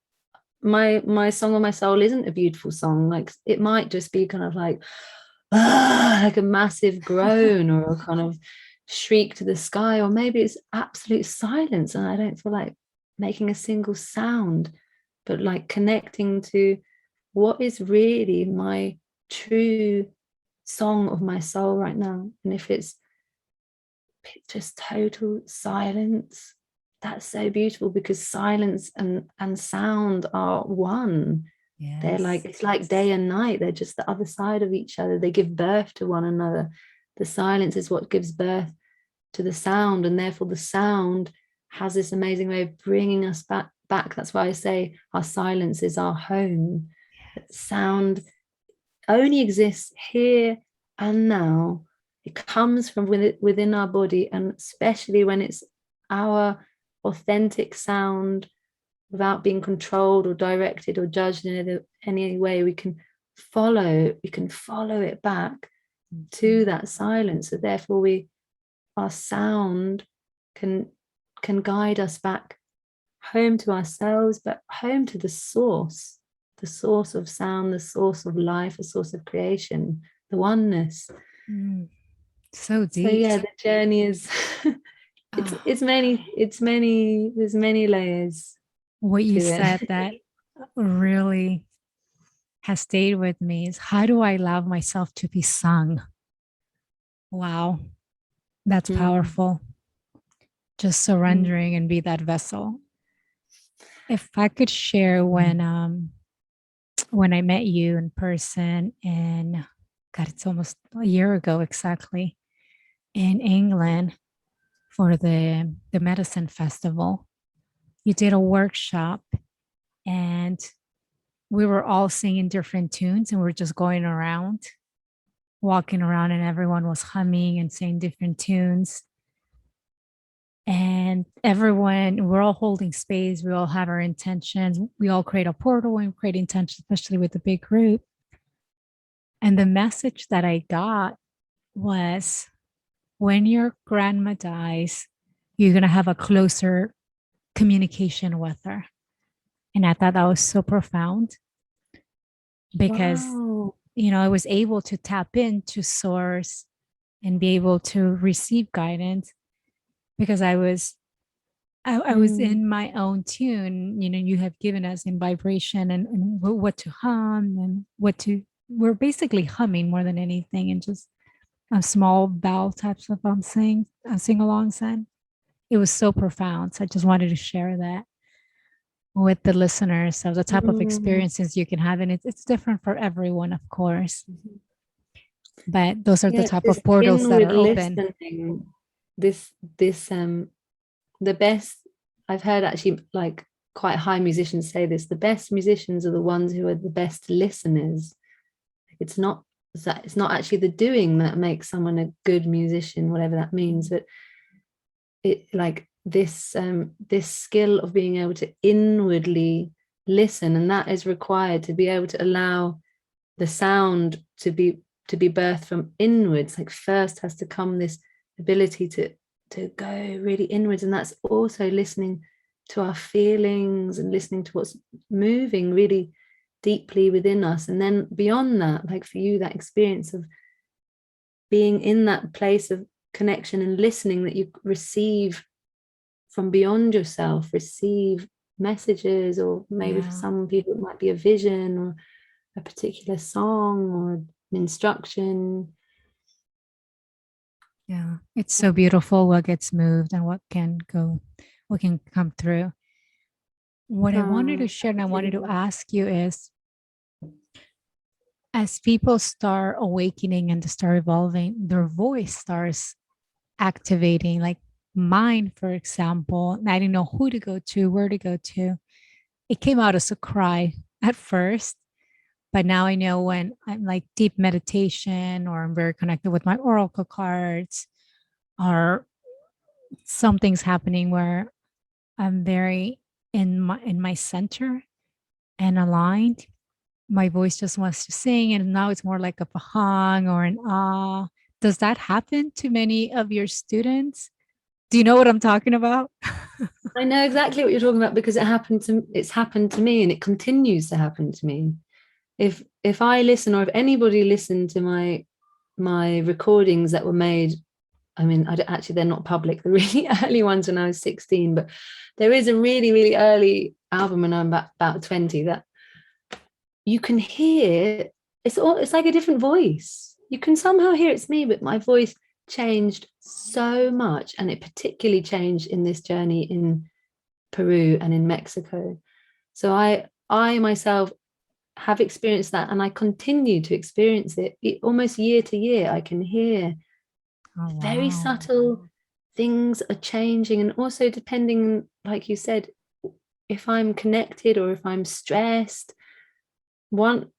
my song of my soul isn't a beautiful song. Like, it might just be kind of like like a massive groan or a kind of shriek to the sky, or maybe it's absolute silence and I don't feel like making a single sound, but like connecting to what is really my true song of my soul right now. And if it's just total silence, that's so beautiful, because silence and sound are one. Yes. They're like, it's like day and night. They're just the other side of each other. They give birth to one another. The silence is what gives birth to the sound, and therefore the sound has this amazing way of bringing us back. That's why I say our silence is our home. Sound only exists here and now. It comes from within our body, and especially when it's our authentic sound, without being controlled or directed or judged in any way, we can follow it back to that silence. So therefore our sound can guide us back home to ourselves, but home to the source of sound, the source of life, the source of creation, the oneness. So So deep. yeah, the journey is it's many, there's many layers. What you said that really has stayed with me is, how do I allow myself to be sung? Wow, that's powerful. Just surrendering and be that vessel. If I could share when I met you in person, and God, it's almost a year ago exactly, in England for the medicine festival. You did a workshop, and we were all singing different tunes, and we are just going around, walking around, and everyone was humming and saying different tunes. And everyone, we're all holding space. We all have our intentions. We all create a portal and create intentions, especially with the big group. And the message that I got was, when your grandma dies, you're going to have a closer communication with her. And I thought that was so profound, because, I was able to tap into source and be able to receive guidance, because I was in my own tune. You have given us in vibration and what to hum and we're basically humming more than anything, and just a small bowel types of sing-alongs. And it was so profound. So I just wanted to share that with the listeners of the type of experiences you can have. And it's different for everyone, of course. But those are the type of portals that are open. The best, I've heard actually, like, quite high musicians say this, the best musicians are the ones who are the best listeners. It's not actually the doing that makes someone a good musician, whatever that means, but it, like, this skill of being able to inwardly listen, and that is required to be able to allow the sound to be birthed from inwards. Like first has to come this ability to go really inwards, and that's also listening to our feelings and listening to what's moving really deeply within us. And then beyond that, like for you, that experience of being in that place of connection and listening, that you receive from beyond yourself, receive messages, or maybe for some people it might be a vision or a particular song or an instruction. Yeah, it's so beautiful what gets moved and what can come through. What I wanted to share and I wanted to ask you is, as people start awakening and to start evolving, their voice starts activating. Like mine, for example, I didn't know who to go to, where to go to. It came out as a cry at first, but now I know when I'm like deep meditation or I'm very connected with my oracle cards, or something's happening where I'm very in my center and aligned. My voice just wants to sing, and now it's more like of a hung or an ah. Does that happen to many of your students? Do you know what I'm talking about? I know exactly what you're talking about, because it's happened to me, and it continues to happen to me. If I listen, or if anybody listened to my recordings that were made, I mean, actually they're not public, the really early ones when I was 16, but there is a really, really early album when I'm about 20 that you can hear. It's like a different voice. You can somehow hear it's me, but my voice changed so much, and it particularly changed in this journey in Peru and in Mexico. So I myself have experienced that, and I continue to experience it almost year to year. I can hear very subtle things are changing, and also depending, like you said, if I'm connected or if I'm stressed. One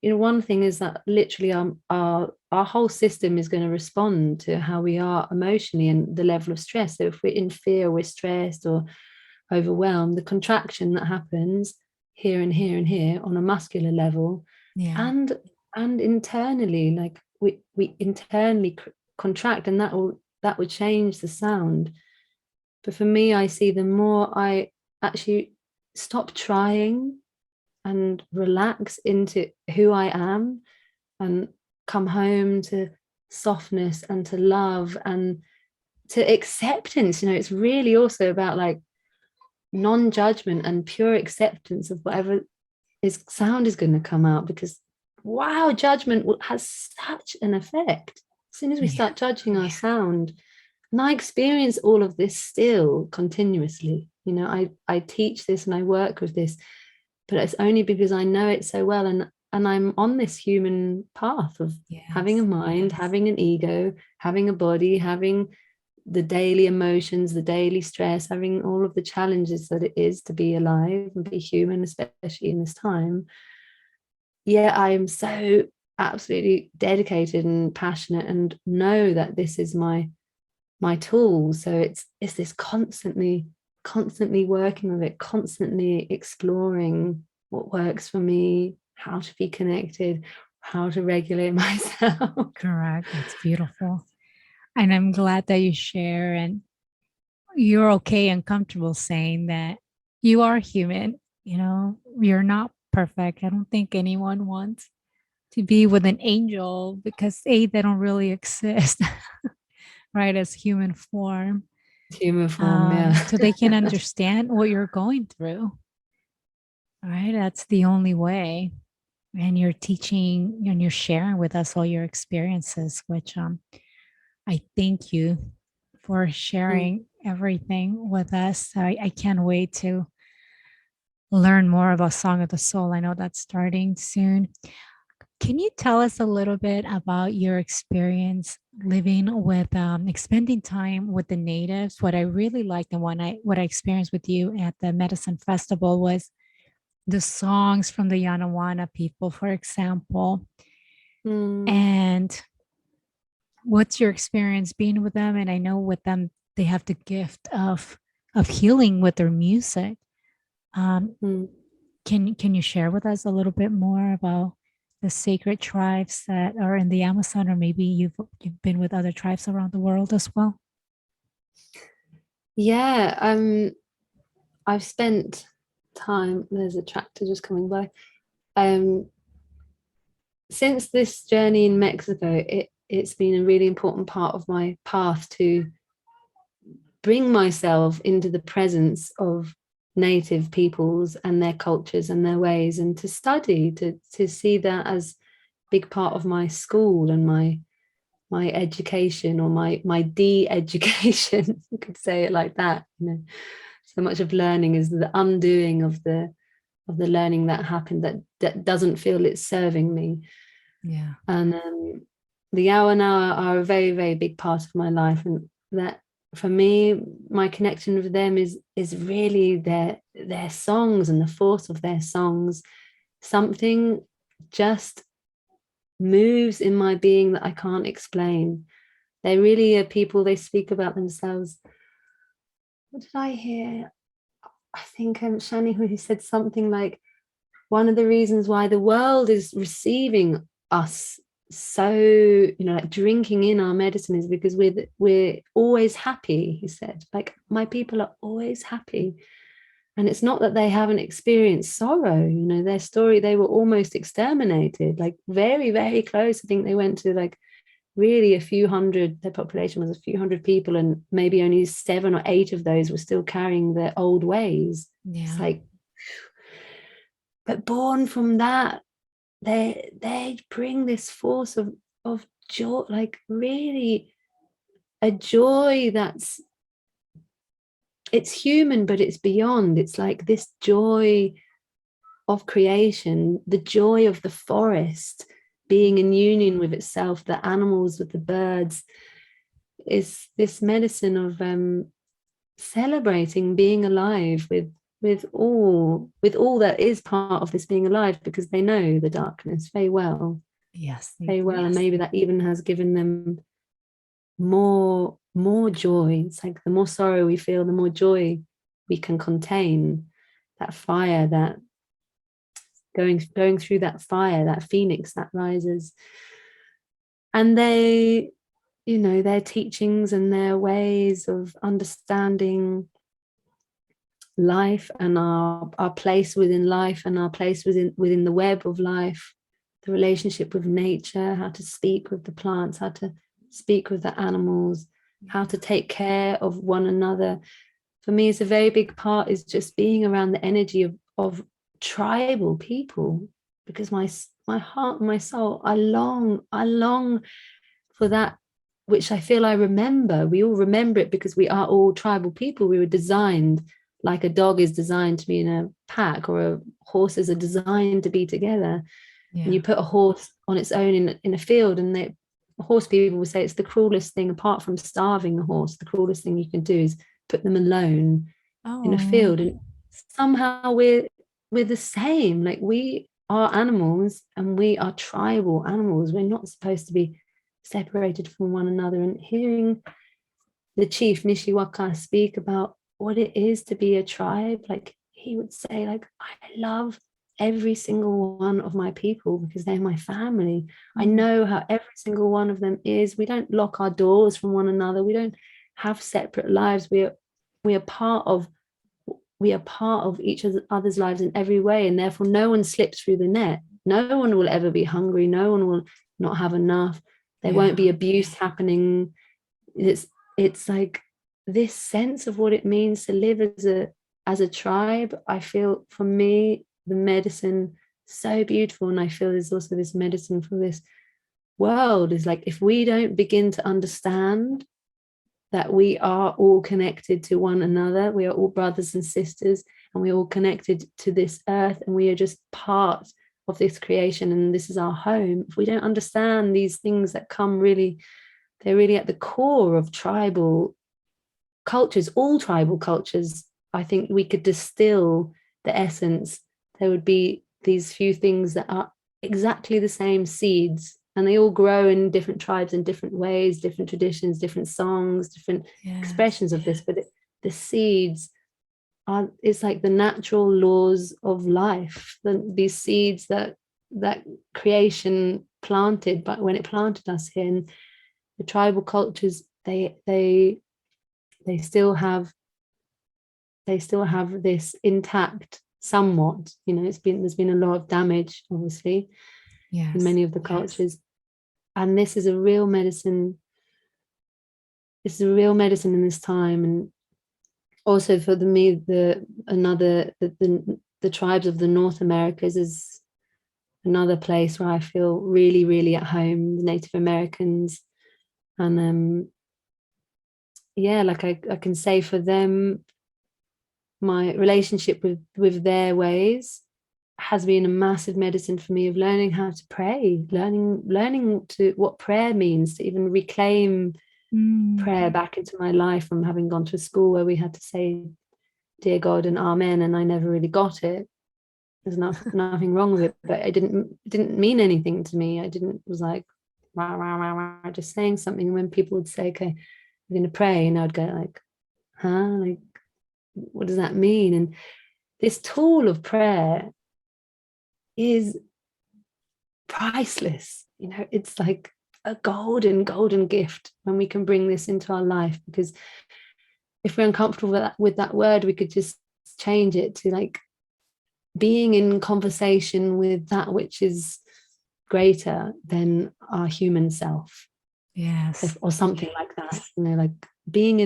thing is that literally our whole system is going to respond to how we are emotionally and the level of stress. So if we're in fear, we're stressed or overwhelmed, the contraction that happens here and here and here on a muscular level, and internally, like we internally contract, and that would change the sound. But for me, I see the more I actually stop trying and relax into who I am and come home to softness and to love and to acceptance. It's really also about like non-judgment and pure acceptance of whatever sound is going to come out, because wow, judgment has such an effect. As soon as we start judging our sound, and I experience all of this still continuously. I teach this and I work with this, but it's only because I know it so well, and I'm on this human path of having a mind, having an ego, having a body, having the daily emotions, the daily stress, having all of the challenges that it is to be alive and be human, especially in this time. I am so absolutely dedicated and passionate, and know that this is my tool. So it's this constantly working with it, constantly exploring what works for me, how to be connected, how to regulate myself. Correct. That's beautiful. And I'm glad that you share and you're okay and comfortable saying that you are human. You're not perfect. I don't think anyone wants to be with an angel, because they don't really exist, right, as human form. Human form, So they can understand what you're going through. Right. That's the only way. And you're teaching and you're sharing with us all your experiences, which I thank you for sharing everything with us. I can't wait to learn more about Song of the Soul. I know that's starting soon. Can you tell us a little bit about your experience living with, spending time with the natives? What I really liked and what I experienced with you at the Medicine Festival was the songs from the Yanawana people, for example. And what's your experience being with them? And I know with them, they have the gift of of healing with their music. Um, Mm. can you share with us a little bit more about the sacred tribes that are in the Amazon, or maybe you've been with other tribes around the world as well? Yeah, I've spent time. There's a tractor just coming by. Um, since this journey in Mexico, it's been a really important part of my path to bring myself into the presence of native peoples and their cultures and their ways, and to study, to see that as big part of my school and my education, or my de-education. You could say it like that. So much of learning is the undoing of the learning that happened, that doesn't feel it's serving me. Yeah. And the hour now are a very, very big part of my life, and that, for me, my connection with them is really their songs and the force of their songs. Something just moves in my being that I can't explain. They really are people. They speak about themselves. What did I hear? I think Shani, who said something like, one of the reasons why the world is receiving us so, like drinking in our medicine, is because we're always happy. He said, like, my people are always happy. And it's not that they haven't experienced sorrow. Their story, they were almost exterminated, like very, very close. I think they went to like really a few hundred. Their population was a few hundred people, and maybe only 7 or 8 of those were still carrying their old ways. It's Yeah. like, but born from that, they bring this force of joy, like really a joy it's human, but it's beyond. It's like this joy of creation, the joy of the forest being in union with itself, the animals with the birds. Is this medicine of celebrating being alive with all that is part of this being alive, because they know the darkness very well, Yes. very well. And maybe that even has given them more joy. It's like the more sorrow we feel, the more joy we can contain. That fire, that going through that fire, that phoenix that rises. And their teachings and their ways of understanding life, and our place within life, and our place within the web of life, the relationship with nature, how to speak with the plants, how to speak with the animals, how to take care of one another. For me, it's a very big part, is just being around the energy of tribal people, because my heart and my soul, I long for that, which I feel I remember. We all remember it because we are all tribal people. We were designed, like a dog is designed to be in a pack, or horses are designed to be together. And Yeah. you put a horse on its own in a field, and horse people will say it's the cruelest thing, apart from starving a horse. The cruelest thing you can do is put them alone in a Oh, field. And somehow we're the same. Like, we are animals, and we are tribal animals. We're not supposed to be separated from one another. And hearing the chief Nishiwaka speak about what it is to be a tribe, like, he would say, like, I love every single one of my people because they're my family. I know how every single one of them is. We don't lock our doors from one another. We don't have separate lives. We are part of each other's lives in every way, and therefore no one slips through the net. No one will ever be hungry. No one will not have enough. There won't yeah. be abuse happening. It's like this sense of what it means to live as a tribe. I feel, for me, the medicine so beautiful, and I feel there's also this medicine for this world, is like, if we don't begin to understand that we are all connected to one another, we are all brothers and sisters, and we're all connected to this earth, and we are just part of this creation, and this is our home. If we don't understand these things that come, really, they're really at the core of tribal cultures, all tribal cultures. I think we could distill the essence. There would be these few things that are exactly the same seeds, and they all grow in different tribes in different ways, different traditions, different songs, different Yes. expressions of this. But the seeds are, it's like the natural laws of life, these seeds that creation planted, but when it planted us here. And the tribal cultures, they still have this intact somewhat. There's been a lot of damage, obviously, in many of the cultures. And this is a real medicine. It's a real medicine in this time. And also for the tribes of the North Americas is another place where I feel really, really at home. The Native Americans. And like I can say for them, my relationship with their ways has been a massive medicine for me, of learning how to pray, learning to what prayer means, to even reclaim prayer back into my life, from having gone to a school where we had to say dear God and amen, and I never really got it. There's nothing wrong with it, but it didn't mean anything to me. Was like rah, rah, rah, rah, just saying something. And when people would say, okay, we're going to pray, and I'd go like, huh, like, what does that mean? And this tool of prayer is priceless. It's like a golden gift when we can bring this into our life, because if we're uncomfortable with that word, we could just change it to like being in conversation with that which is greater than our human self. Yes. Or something like that. Like being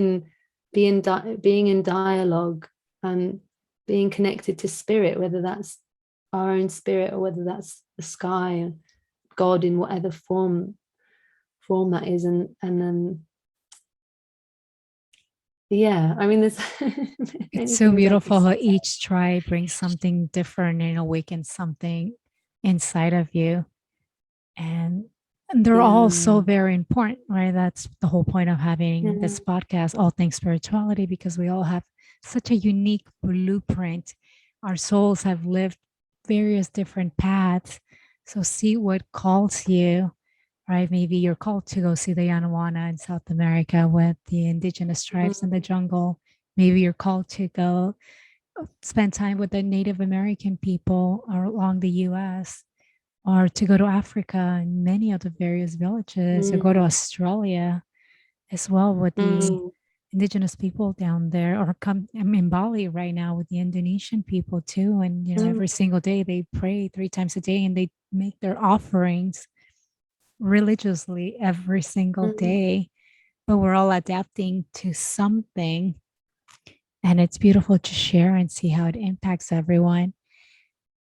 in dialogue and being connected to spirit, whether that's our own spirit or whether that's the sky, God, in whatever form that is. And then I mean, there's it's so beautiful how each tribe brings something different and awakens something inside of you. And they're all so very important, right? That's the whole point of having this podcast, All Things Spirituality, because we all have such a unique blueprint. Our souls have lived various different paths. So see what calls you, right? Maybe you're called to go see the Yanawana in South America with the indigenous tribes in the jungle. Maybe you're called to go spend time with the Native American people along the US, or to go to Africa and many of the various villages, or go to Australia as well with the indigenous people down there, or I'm in Bali right now with the Indonesian people too. And, every single day they pray 3 times a day and they make their offerings religiously every single day. But we're all adapting to something. And it's beautiful to share and see how it impacts everyone.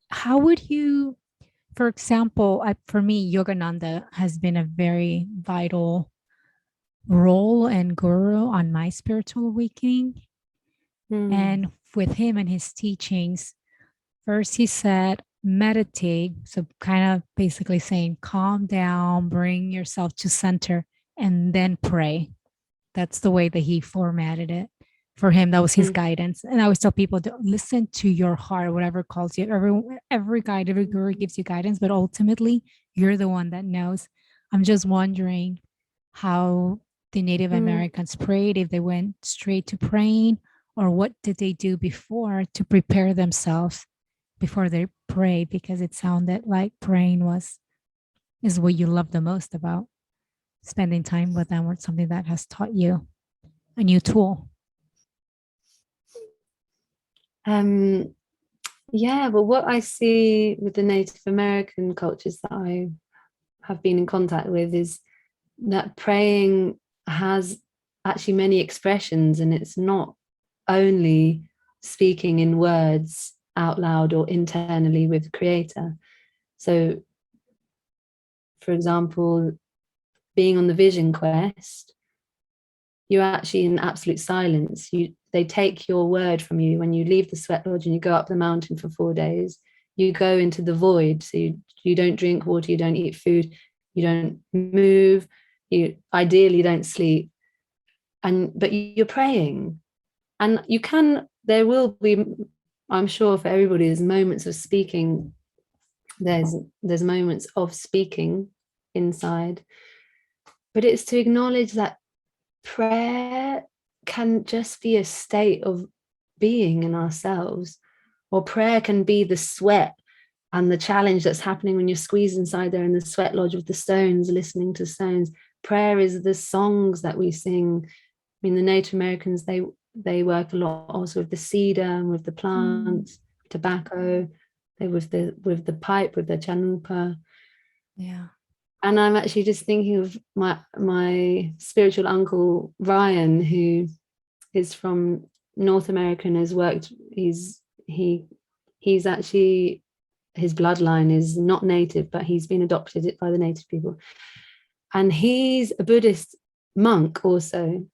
How would you, for example, for me, Yogananda has been a very vital role and guru on my spiritual awakening. And with him and his teachings, first he said, meditate. So, kind of basically saying, calm down, bring yourself to center, and then pray. That's the way that he formatted it. For him, that was his guidance. And I always tell people to listen to your heart, whatever calls you. Every guide, every guru gives you guidance, but ultimately, you're the one that knows. I'm just wondering how the Native Americans prayed, if they went straight to praying, or what did they do before to prepare themselves before they pray, because it sounded like praying is what you love the most about spending time with them, or something that has taught you a new tool. But what I see with the Native American cultures that I have been in contact with is that praying has actually many expressions, and it's not only speaking in words out loud or internally with the creator. So, for example, being on the vision quest, you're actually in absolute silence. They take your word from you when you leave the sweat lodge and you go up the mountain for 4 days. You go into the void. So you don't drink water, you don't eat food, you don't move, you ideally don't sleep. But you're praying. And there will be, I'm sure for everybody, there's moments of speaking. There's moments of speaking inside. But it's to acknowledge that prayer can just be a state of being in ourselves, or prayer can be the sweat and the challenge that's happening when you're squeezed inside there in the sweat lodge with the stones, listening to stones. Prayer is the songs that we sing. I mean, the Native Americans, they work a lot also with the cedar and with the plants, tobacco, they with the pipe, with the chanupa. Yeah. And I'm actually just thinking of my spiritual uncle Ryan, who is from North America and has worked. He's actually, his bloodline is not native, but he's been adopted by the native people. And he's a Buddhist monk also.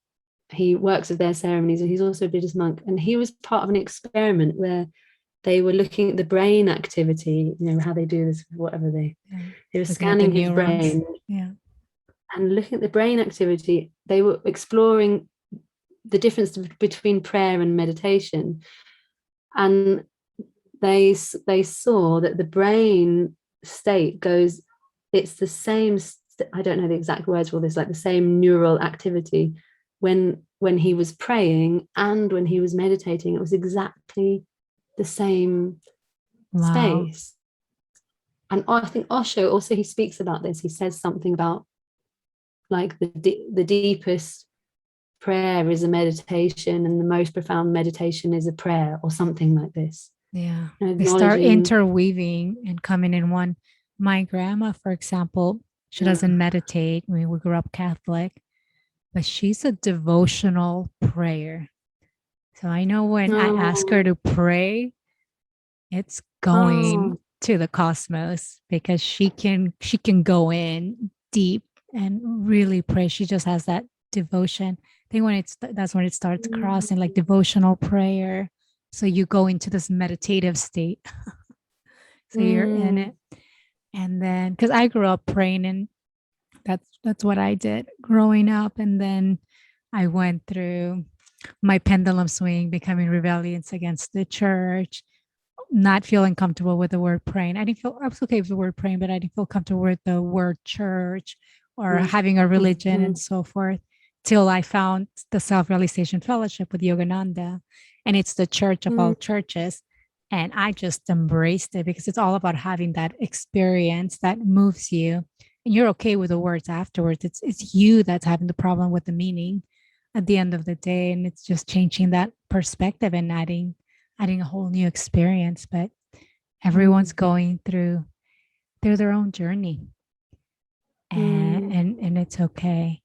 He works with their ceremonies, and he's also a Buddhist monk. And he was part of an experiment where they were looking at the brain activity, you know, how they do this, whatever they were scanning his brain. Yeah. And looking at the brain activity, they were exploring the difference between prayer and meditation. And they saw that the brain state goes, it's the same, I don't know the exact words for all this, like the same neural activity when he was praying and when he was meditating. It was exactly the same space. And I think Osho also, he speaks about this. He says something about like the deepest prayer is a meditation and the most profound meditation is a prayer, or something like this. Yeah. They start interweaving and coming in one. My grandma, for example, she doesn't meditate. I mean, we grew up Catholic, but she's a devotional prayer. So I know when I ask her to pray, it's going to the cosmos, because she can go in deep and really pray. She just has that devotion. I think that's when it starts crossing, like devotional prayer. So you go into this meditative state. So you're in it. And then, because I grew up praying, and that's what I did growing up. And then I went through my pendulum swing, becoming rebellious against the church, not feeling comfortable with the word praying. I was okay with the word praying, but I didn't feel comfortable with the word church or having a religion and so forth, till I found the Self-Realization Fellowship with Yogananda. And it's the church of all churches. And I just embraced it, because it's all about having that experience that moves you. And you're okay with the words afterwards. It's you that's having the problem with the meaning at the end of the day. And it's just changing that perspective and adding a whole new experience. But everyone's going through their own journey, and it's okay.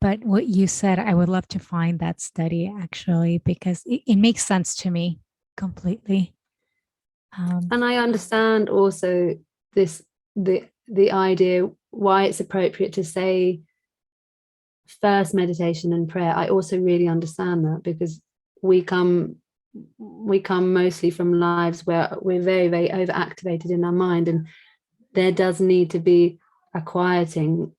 But what you said, I would love to find that study, actually, because it makes sense to me completely. And I understand also the idea why it's appropriate to say first meditation and prayer. I also really understand that, because we come mostly from lives where we're very, very overactivated in our mind, and there does need to be a quietening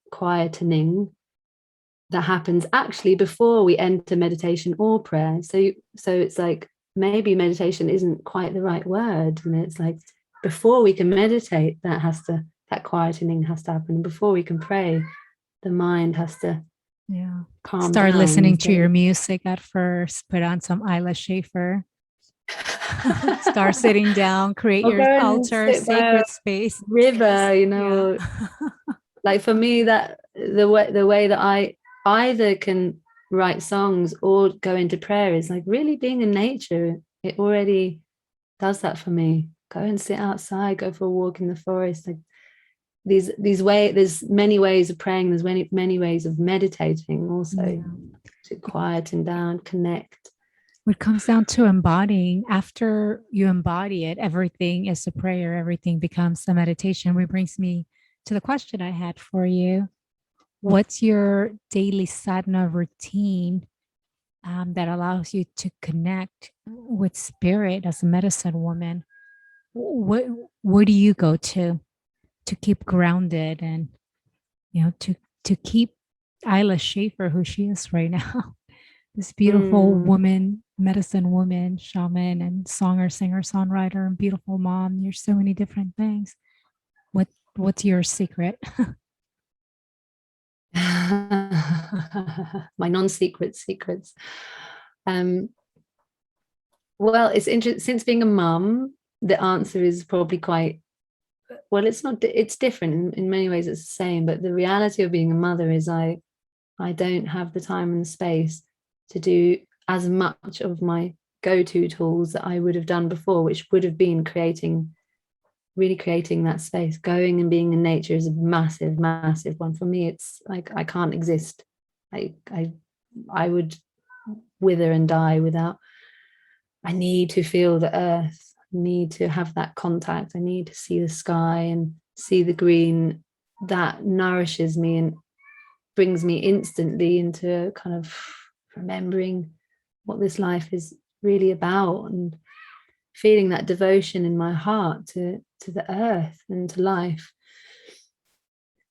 that happens actually before we enter meditation or prayer. So it's like, maybe meditation isn't quite the right word, and it's like, before we can meditate, that quietening has to happen. Before we can pray, the mind has to calm start down. Listening to your music at first, put on some Ayla Schafer. Start sitting down, create your altar, sacred space, river, you know. Like for me, that the way that I either can write songs or go into prayer is like really being in nature. It already does that for me. Go and sit outside, go for a walk in the forest. Like there's many ways of praying. There's many ways of meditating also, to quieten down, connect. It comes down to embodying. After you embody it, everything is a prayer. Everything becomes a meditation, which brings me to the question I had for you. What's your daily sadhana routine that allows you to connect with spirit as a medicine woman? Where do you go to keep grounded, and to keep Ayla Schafer who she is right now, this beautiful woman, medicine woman, shaman, and singer, songwriter, and beautiful mom. You're so many different things. What's your secret? My non-secret secrets. Um, well, it's interesting. Since being a mum, the answer is probably quite well. It's not. It's different in many ways. It's the same, but the reality of being a mother is I don't have the time and space to do as much of my go-to tools that I would have done before, which would have been really creating that space. Going and being in nature is a massive, massive one. For me, it's like I can't exist. I would wither and die without. I need to feel the earth. I need to have that contact. I need to see the sky and see the green. That nourishes me and brings me instantly into kind of remembering what this life is really about and feeling that devotion in my heart to the earth and to life.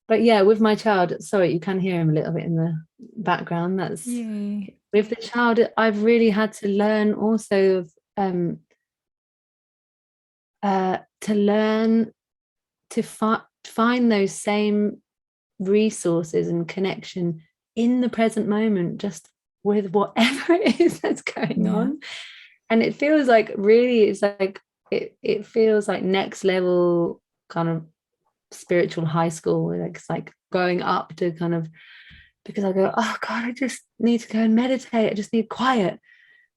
But yeah, with my child, sorry, you can hear him a little bit in the background. That's Yay. with the child, I've really had to learn also to learn to find those same resources and connection in the present moment, just with whatever it is that's going on. And it feels like really, it's like it feels like next level kind of spiritual high school. Like it's like going up to kind of, because I go, oh God, I just need to go and meditate. I just need quiet.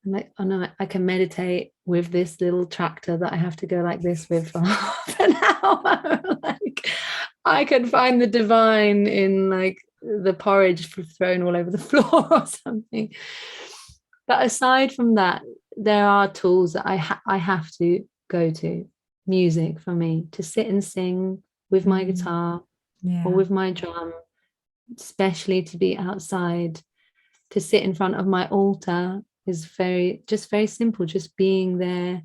I'm like, oh no, I can meditate with this little tractor that I have to go like this with for half an hour. Like, I can find the divine in like the porridge thrown all over the floor or something. But aside from that, there are tools that I have to go to. Music for me, to sit and sing with my guitar or with my drum, especially to be outside, to sit in front of my altar is very simple, just being there,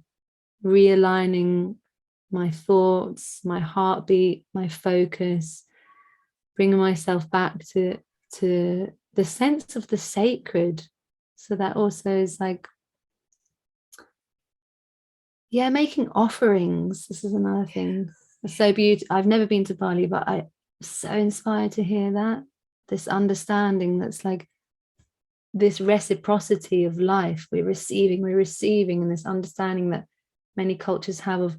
realigning my thoughts, my heartbeat, my focus, bringing myself back to the sense of the sacred. So that also is like, yeah, making offerings. This is another thing. It's so beautiful. I've never been to Bali, but I'm so inspired to hear that, this understanding that's like this reciprocity of life. We're receiving, and this understanding that many cultures have of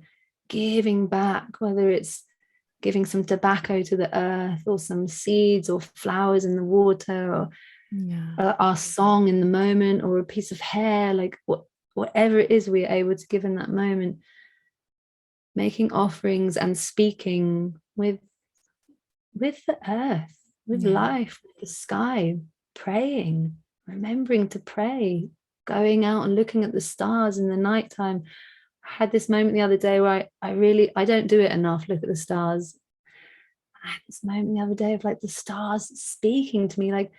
giving back, whether it's giving some tobacco to the earth or some seeds or flowers in the water or our song in the moment or a piece of hair, like whatever it is we're able to give in that moment, making offerings and speaking with the earth, with life, with the sky, praying, remembering to pray, going out and looking at the stars in the nighttime. I had this moment the other day where I don't do it enough, look at the stars. I had this moment the other day of like the stars speaking to me, like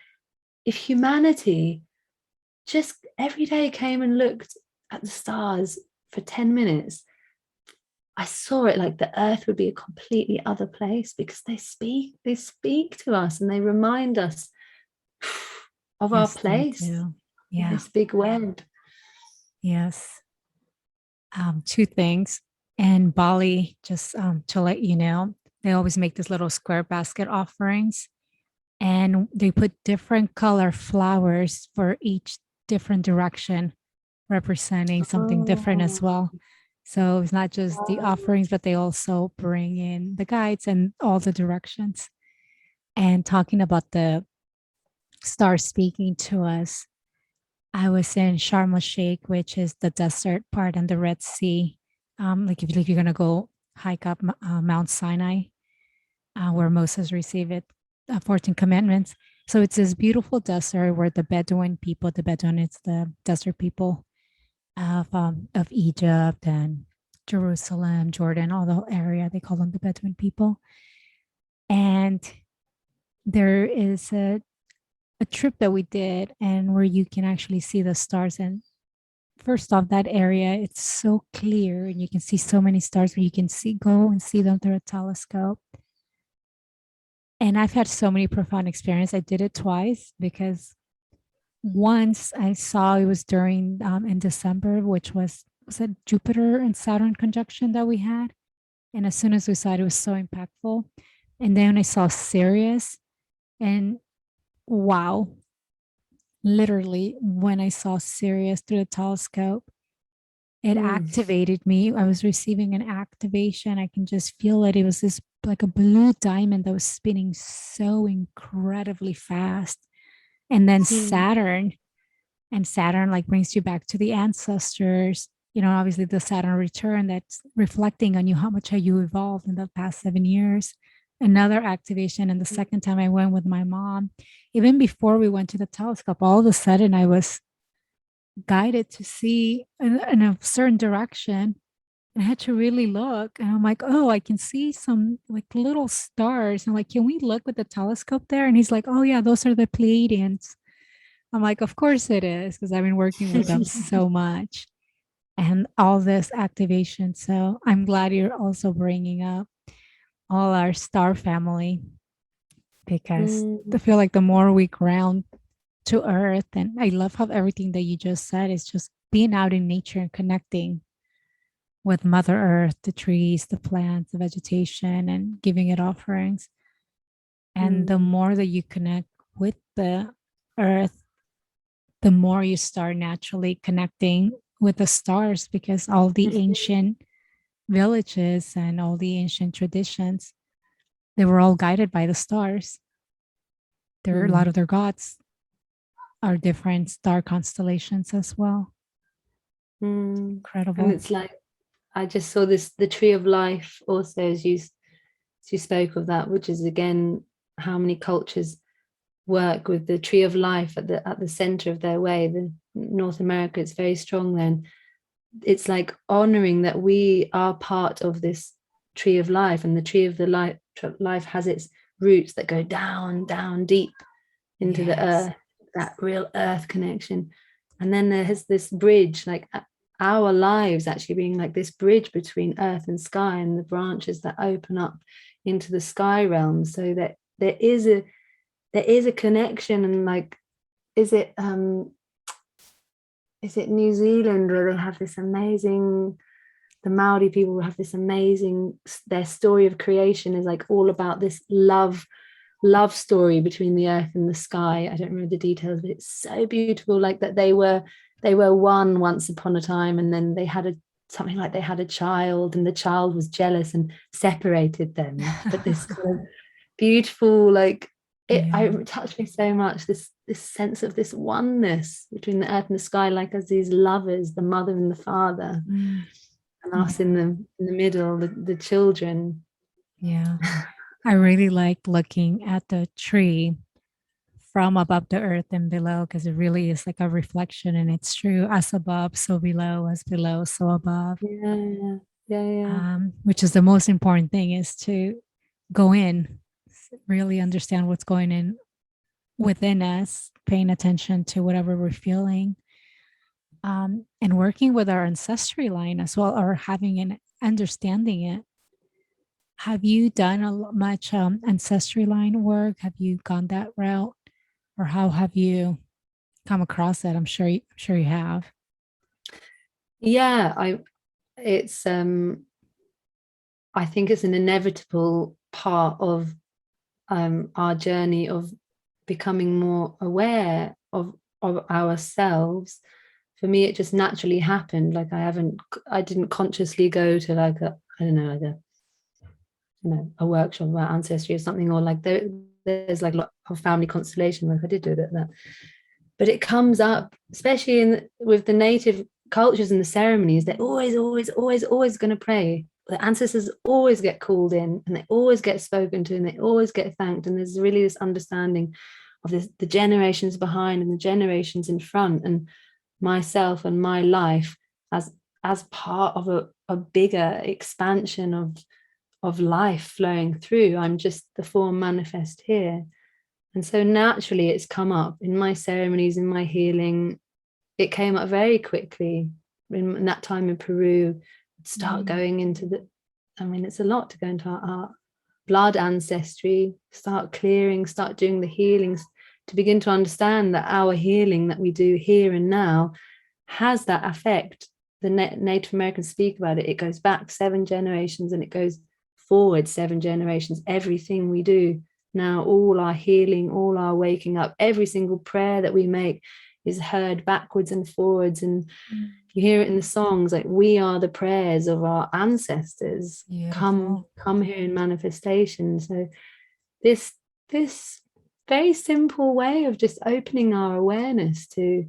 if humanity just every day came and looked at the stars for 10 minutes, I saw it like the earth would be a completely other place, because they speak to us and they remind us of our place in this big world. Yes. Two things. In Bali, just to let you know, they always make this little square basket offerings, and they put different color flowers for each different direction, representing something different as well. So it's not just the offerings, but they also bring in the guides and all the directions. And talking about the stars speaking to us, I was in Sharm el Sheikh, which is the desert part and the Red Sea. Like you're gonna go hike up Mount Sinai, where Moses received it, 14 commandments. So it's this beautiful desert where the Bedouin, it's the desert people of Egypt and Jerusalem, Jordan, all the area. They call them the Bedouin people. And there is a trip that we did, and where you can actually see the stars. And first off, that area, it's so clear and you can see so many stars where you can go and see them through a telescope. And I've had so many profound experiences. I did it twice, because once I saw it was during in December, which was it Jupiter and Saturn conjunction that we had. And as soon as we saw it, it was so impactful. And then I saw Sirius, and wow, literally, when I saw Sirius through the telescope, it Mm. activated me. I was receiving an activation. I can just feel it. It was this like a blue diamond that was spinning so incredibly fast. And then Mm. Saturn like brings you back to the ancestors. Obviously the Saturn return that's reflecting on you, how much have you evolved in the past 7 years. Another activation. And the second time I went with my mom, even before we went to the telescope, all of a sudden I was guided to see in a certain direction. And I had to really look. And I'm like, oh, I can see some like little stars. I'm like, can we look with the telescope there? And he's like, oh, yeah, those are the Pleiadians. I'm like, of course it is, because I've been working with them so much and all this activation. So I'm glad you're also bringing up all our star family, because I Mm. feel like the more we ground to earth, and I love how everything that you just said is just being out in nature and connecting with Mother Earth, the trees, the plants, the vegetation, and giving it offerings. And the Mm. more that you connect with the earth, the more you start naturally connecting with the stars, because all the ancient villages and all the ancient traditions, they were all guided by the stars. There are a lot Mm. of their gods are different star constellations as well. Mm. And Incredible. it's like I just saw this the tree of life also as you spoke of that, which is again how many cultures work with the tree of life at the center of their way. The North America, it's very strong then. It's like honoring that we are part of this tree of life, and the tree of the life has its roots that go down, down deep into the Yes. earth, that real earth connection. And then there's this bridge, like our lives actually being like this bridge between earth and sky, and the branches that open up into the sky realm, so that there is a connection. And like, is it is it New Zealand where they have this amazing, the Maori people have this amazing, their story of creation is like all about this love story between the earth and the sky. I don't remember the details, but it's so beautiful, like that they were one once upon a time, and then they had a something like they had a child, and the child was jealous and separated them. But this kind of beautiful, like it Yeah. touched me so much, this sense of this oneness between the earth and the sky, like as these lovers, the mother and the father, Mm. and us Yeah. in the middle, the children. Yeah. I really like looking at the tree from above the earth and below, because it really is like a reflection. And it's true, as above, so below, as below, so above. Yeah, yeah, yeah. Which is the most important thing, is to go in, really understand what's going in within us, paying attention to whatever we're feeling, and working with our ancestry line as well, or having an understanding it. Have you done much ancestry line work? Have you gone that route, or how have you come across it? I'm sure you have. Yeah, it's I think it's an inevitable part of our journey of becoming more aware of ourselves. For me, it just naturally happened. Like I didn't consciously go to like a, I don't know, like a, you know, a workshop about ancestry or something, or like there's like a lot of family constellation work. I did do that, but it comes up, especially with the native cultures and the ceremonies. They're always going to pray. The ancestors always get called in, and they always get spoken to, and they always get thanked. And there's really this understanding of this, the generations behind and the generations in front, and myself and my life as part of a bigger expansion of life flowing through. I'm just the form manifest here. And so naturally, it's come up in my ceremonies, in my healing. It came up very quickly in that time in Peru. Start Mm. going into I mean, it's a lot to go into our blood ancestry, start clearing, start doing the healings, to begin to understand that our healing that we do here and now has that effect. The Native Americans speak about it. It goes back 7 generations and it goes forward 7 generations. Everything we do now. All our healing, all our waking up, every single prayer that we make is heard backwards and forwards. And you hear it in the songs, like, we are the prayers of our ancestors. Beautiful. Come here in manifestation. So this very simple way of just opening our awareness to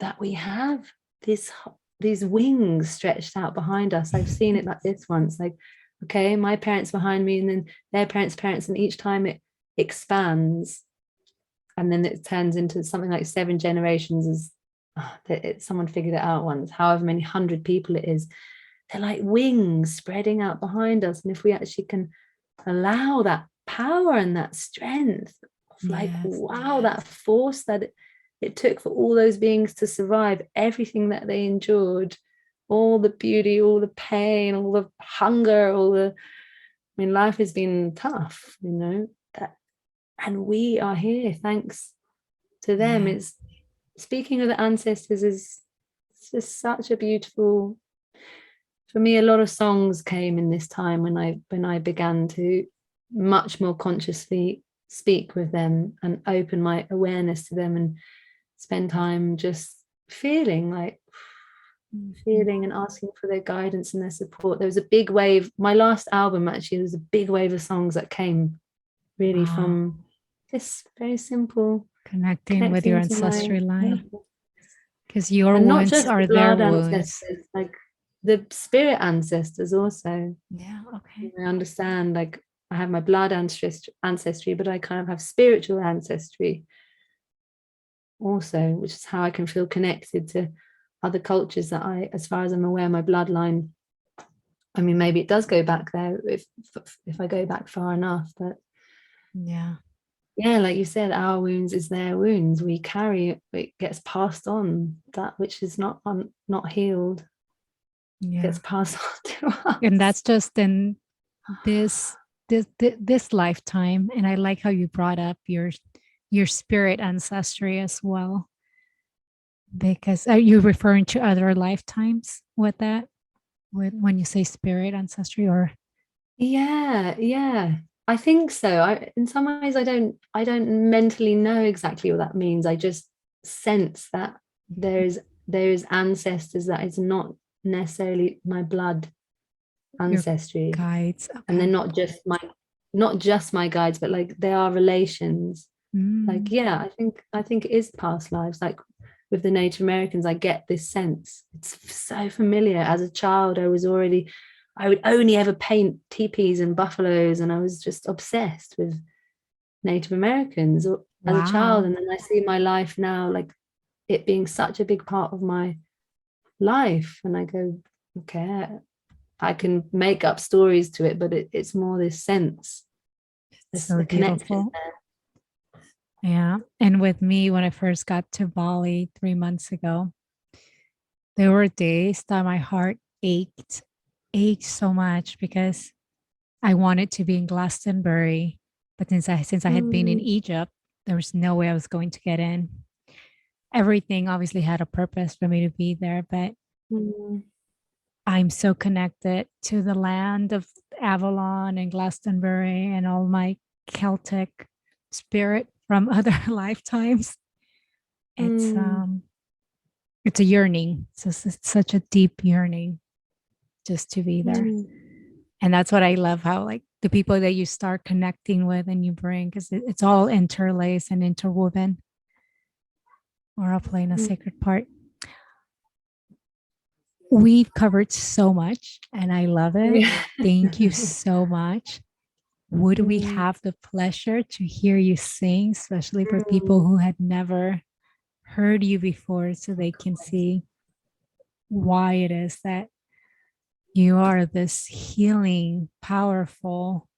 that we have these wings stretched out behind us. I've seen it like this once, like, okay, my parents behind me, and then their parents, and each time it expands, and then it turns into something like 7 generations. Someone figured it out once, however many 100 people it is, they're like wings spreading out behind us. And if we actually can allow that power and that strength of, like, wow, that force that it took for all those beings to survive everything that they endured, all the beauty, all the pain, all the hunger, life has been tough, and we are here thanks to them. It's, speaking of the ancestors, it's just such a beautiful, for me, a lot of songs came in this time when I began to much more consciously speak with them and open my awareness to them and spend time just feeling and asking for their guidance and their support. There was a big wave. My last album, actually, there was a big wave of songs that came really from this very simple connecting with your ancestry line, because your and wounds are their wounds, like the spirit ancestors also. Okay. I understand, like, I have my blood ancestry, but I kind of have spiritual ancestry also, which is how I can feel connected to other cultures that as far as I'm aware, my bloodline, maybe it does go back there if I go back far enough, but like you said, our wounds is their wounds. We carry it gets passed on. That which is not healed gets passed on to us. And that's just in this lifetime. And I like how you brought up your spirit ancestry as well, because are you referring to other lifetimes with that, when you say spirit ancestry? Or I think so. In some ways, I don't mentally know exactly what that means. I just sense that there's ancestors that is not necessarily my blood ancestry, your guides, and they're not just my guides, but like they are relations. Like, I think it is past lives. Like with the Native Americans, I get this sense. It's so familiar. As a child, I would only ever paint teepees and buffaloes, and I was just obsessed with Native Americans as a child. And then I see my life now, like it being such a big part of my life, and I go, okay, I can make up stories to it, but it's more this sense. It's so beautiful. Yeah. And with me, when I first got to Bali 3 months ago, there were days that my heart ached so much, because I wanted to be in Glastonbury, but since I had been in Egypt, there was no way I was going to get in. Everything obviously had a purpose for me to be there, but I'm so connected to the land of Avalon and Glastonbury and all my Celtic spirit from other lifetimes. It's a yearning. It's such a deep yearning just to be there. And that's what I love, how like the people that you start connecting with and you bring, because it's all interlaced and interwoven, or all playing a sacred part. We've covered so much and I love it. Thank you so much. Would we have the pleasure to hear you sing, especially for people who had never heard you before, so they can see why it is that you are this healing, powerful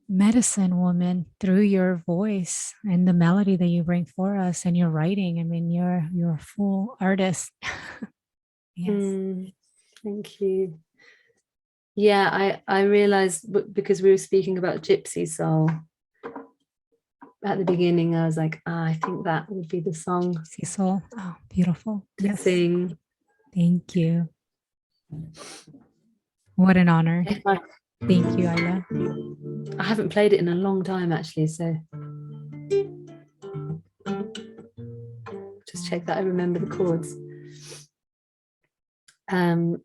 medicine woman through your voice and the melody that you bring for us and your writing? You're a full artist. Yes. Thank you. Yeah, I realized, because we were speaking about Gypsy Soul at the beginning, I was like, I think that would be the song. Gypsy Soul. Oh, beautiful. To sing. Thank you. What an honor. Thank you, Ayla. I haven't played it in a long time actually, so just check that I remember the chords. I'm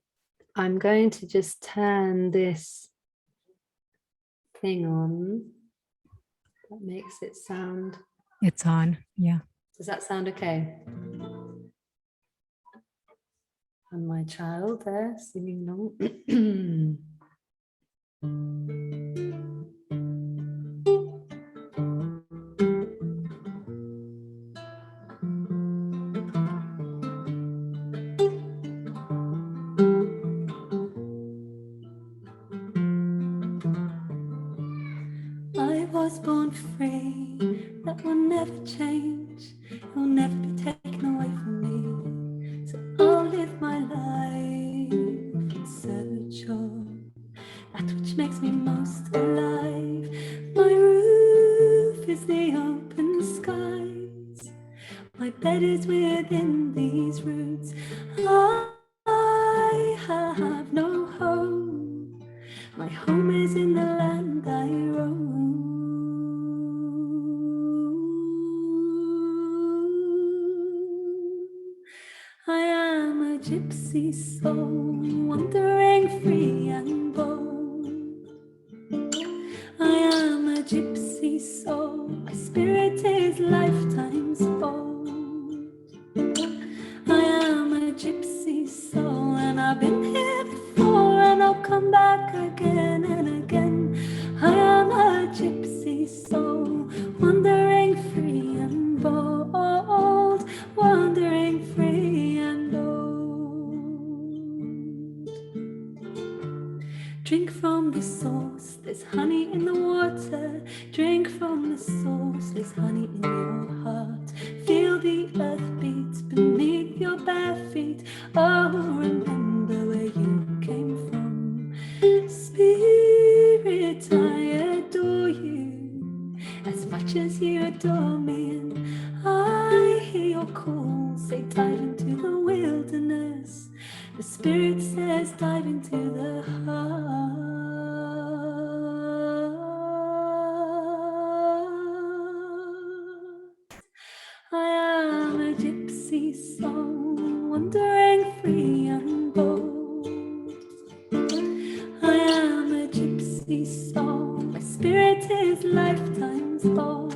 going to just turn this thing on. That makes it sound. It's on. Yeah. Does that sound okay? And my child there singing along. I was born free, that will never change, it will never be taken away from me. So I'll live my life in search of that which makes me most alive. My roof is the open skies, my bed is within these roots. I have no home, my home is in the land I roam. I am a gypsy soul, wandering free and bold. I am a gypsy soul, my spirit is lifetimes old. I am a gypsy soul, and I've been here before, and I'll come back again and again. I am a gypsy soul, wandering free and bold, wandering free and bold. Drink from the source, there's honey in the water. Drink from the source, there's honey in your heart. Feel the earth beat beneath your bare feet. Oh, remember where you came from. Spirit, I adore you as much as you adore me. And I hear your call, say dive into the wilderness. The spirit says dive into the heart. I am a gypsy soul, wandering free and bold. I am a gypsy soul, my spirit is lifetimes old.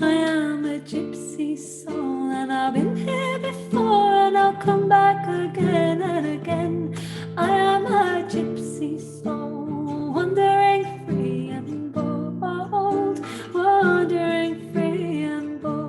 I am a gypsy soul, and I've been here before, and I'll come back again and again. I am a gypsy soul, wandering free and bold, wandering free and bold.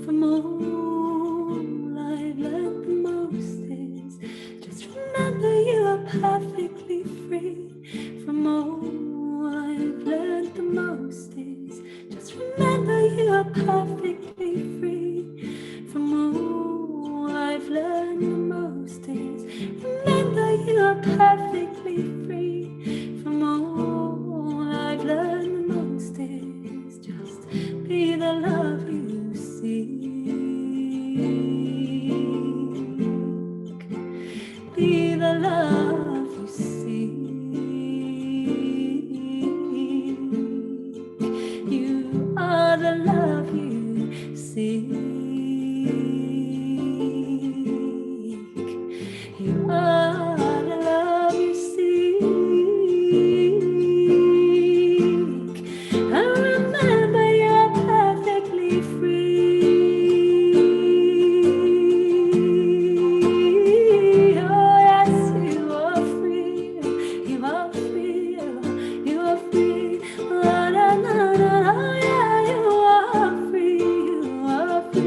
From all I've learned the most is just remember you are perfectly free. From all I've learned the most is just remember you are perfectly free. From all I've learned the most is remember you are perfectly free. From all I've learned the most is just be the love you seek. Be the love you seek. You are the love you seek. You are the love you seek. And remember you're perfectly free. Oh yes, you are free. You are free. You are free. La, la, la, la, la. Yeah, you are free. You are free.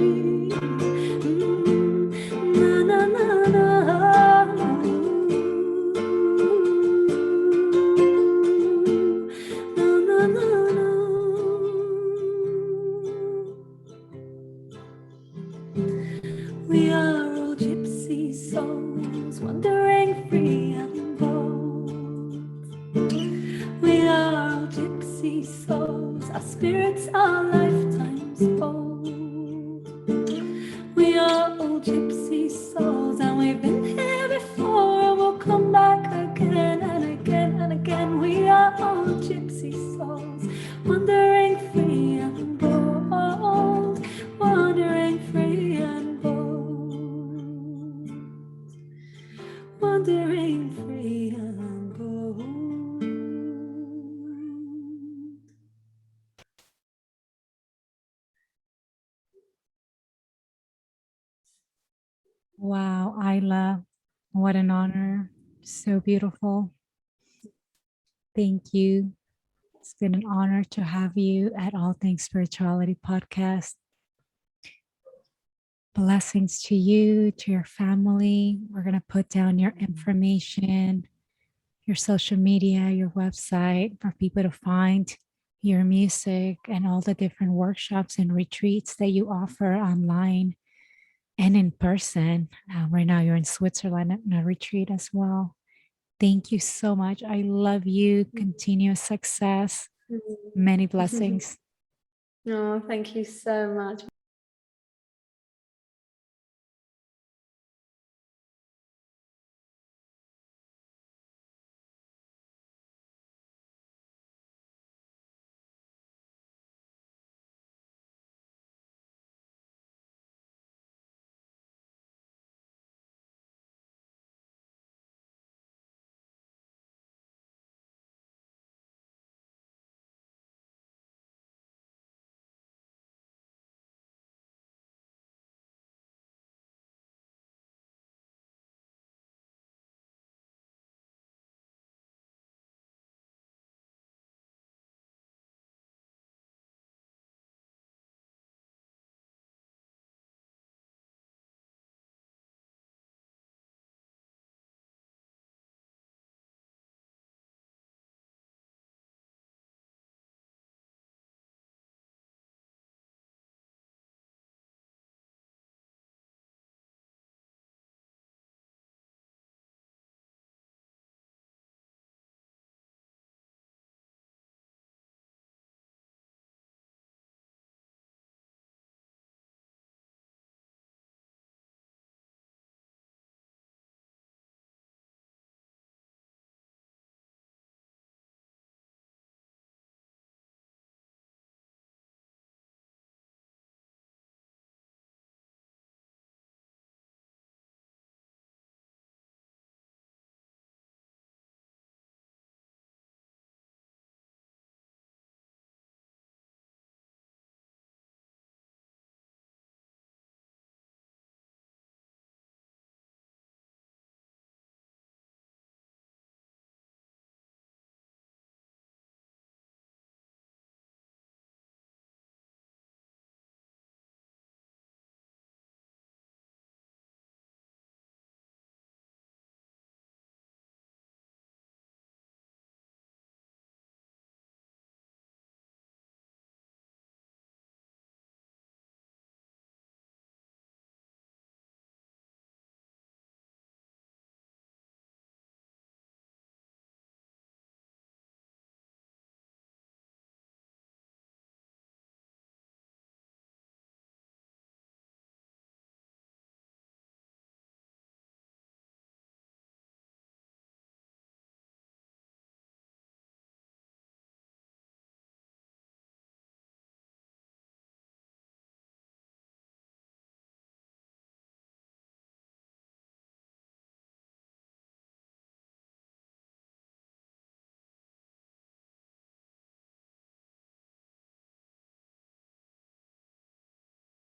gypsy souls, our spirits are lifetimes old. We are all gypsy souls, and we've been here before, and we'll come back again and again and again. We are all gypsy souls, wandering free and bold, wandering free and bold, wandering free and bold. Wow, Ayla, what an honor. So beautiful. Thank you. It's been an honor to have you at All Things Spirituality podcast. Blessings to you, to your family. We're going to put down your information, your social media, your website for people to find your music and all the different workshops and retreats that you offer online and in person. Right now, you're in Switzerland on a retreat as well. Thank you so much. I love you. Continuous success. Many blessings. Oh, thank you so much.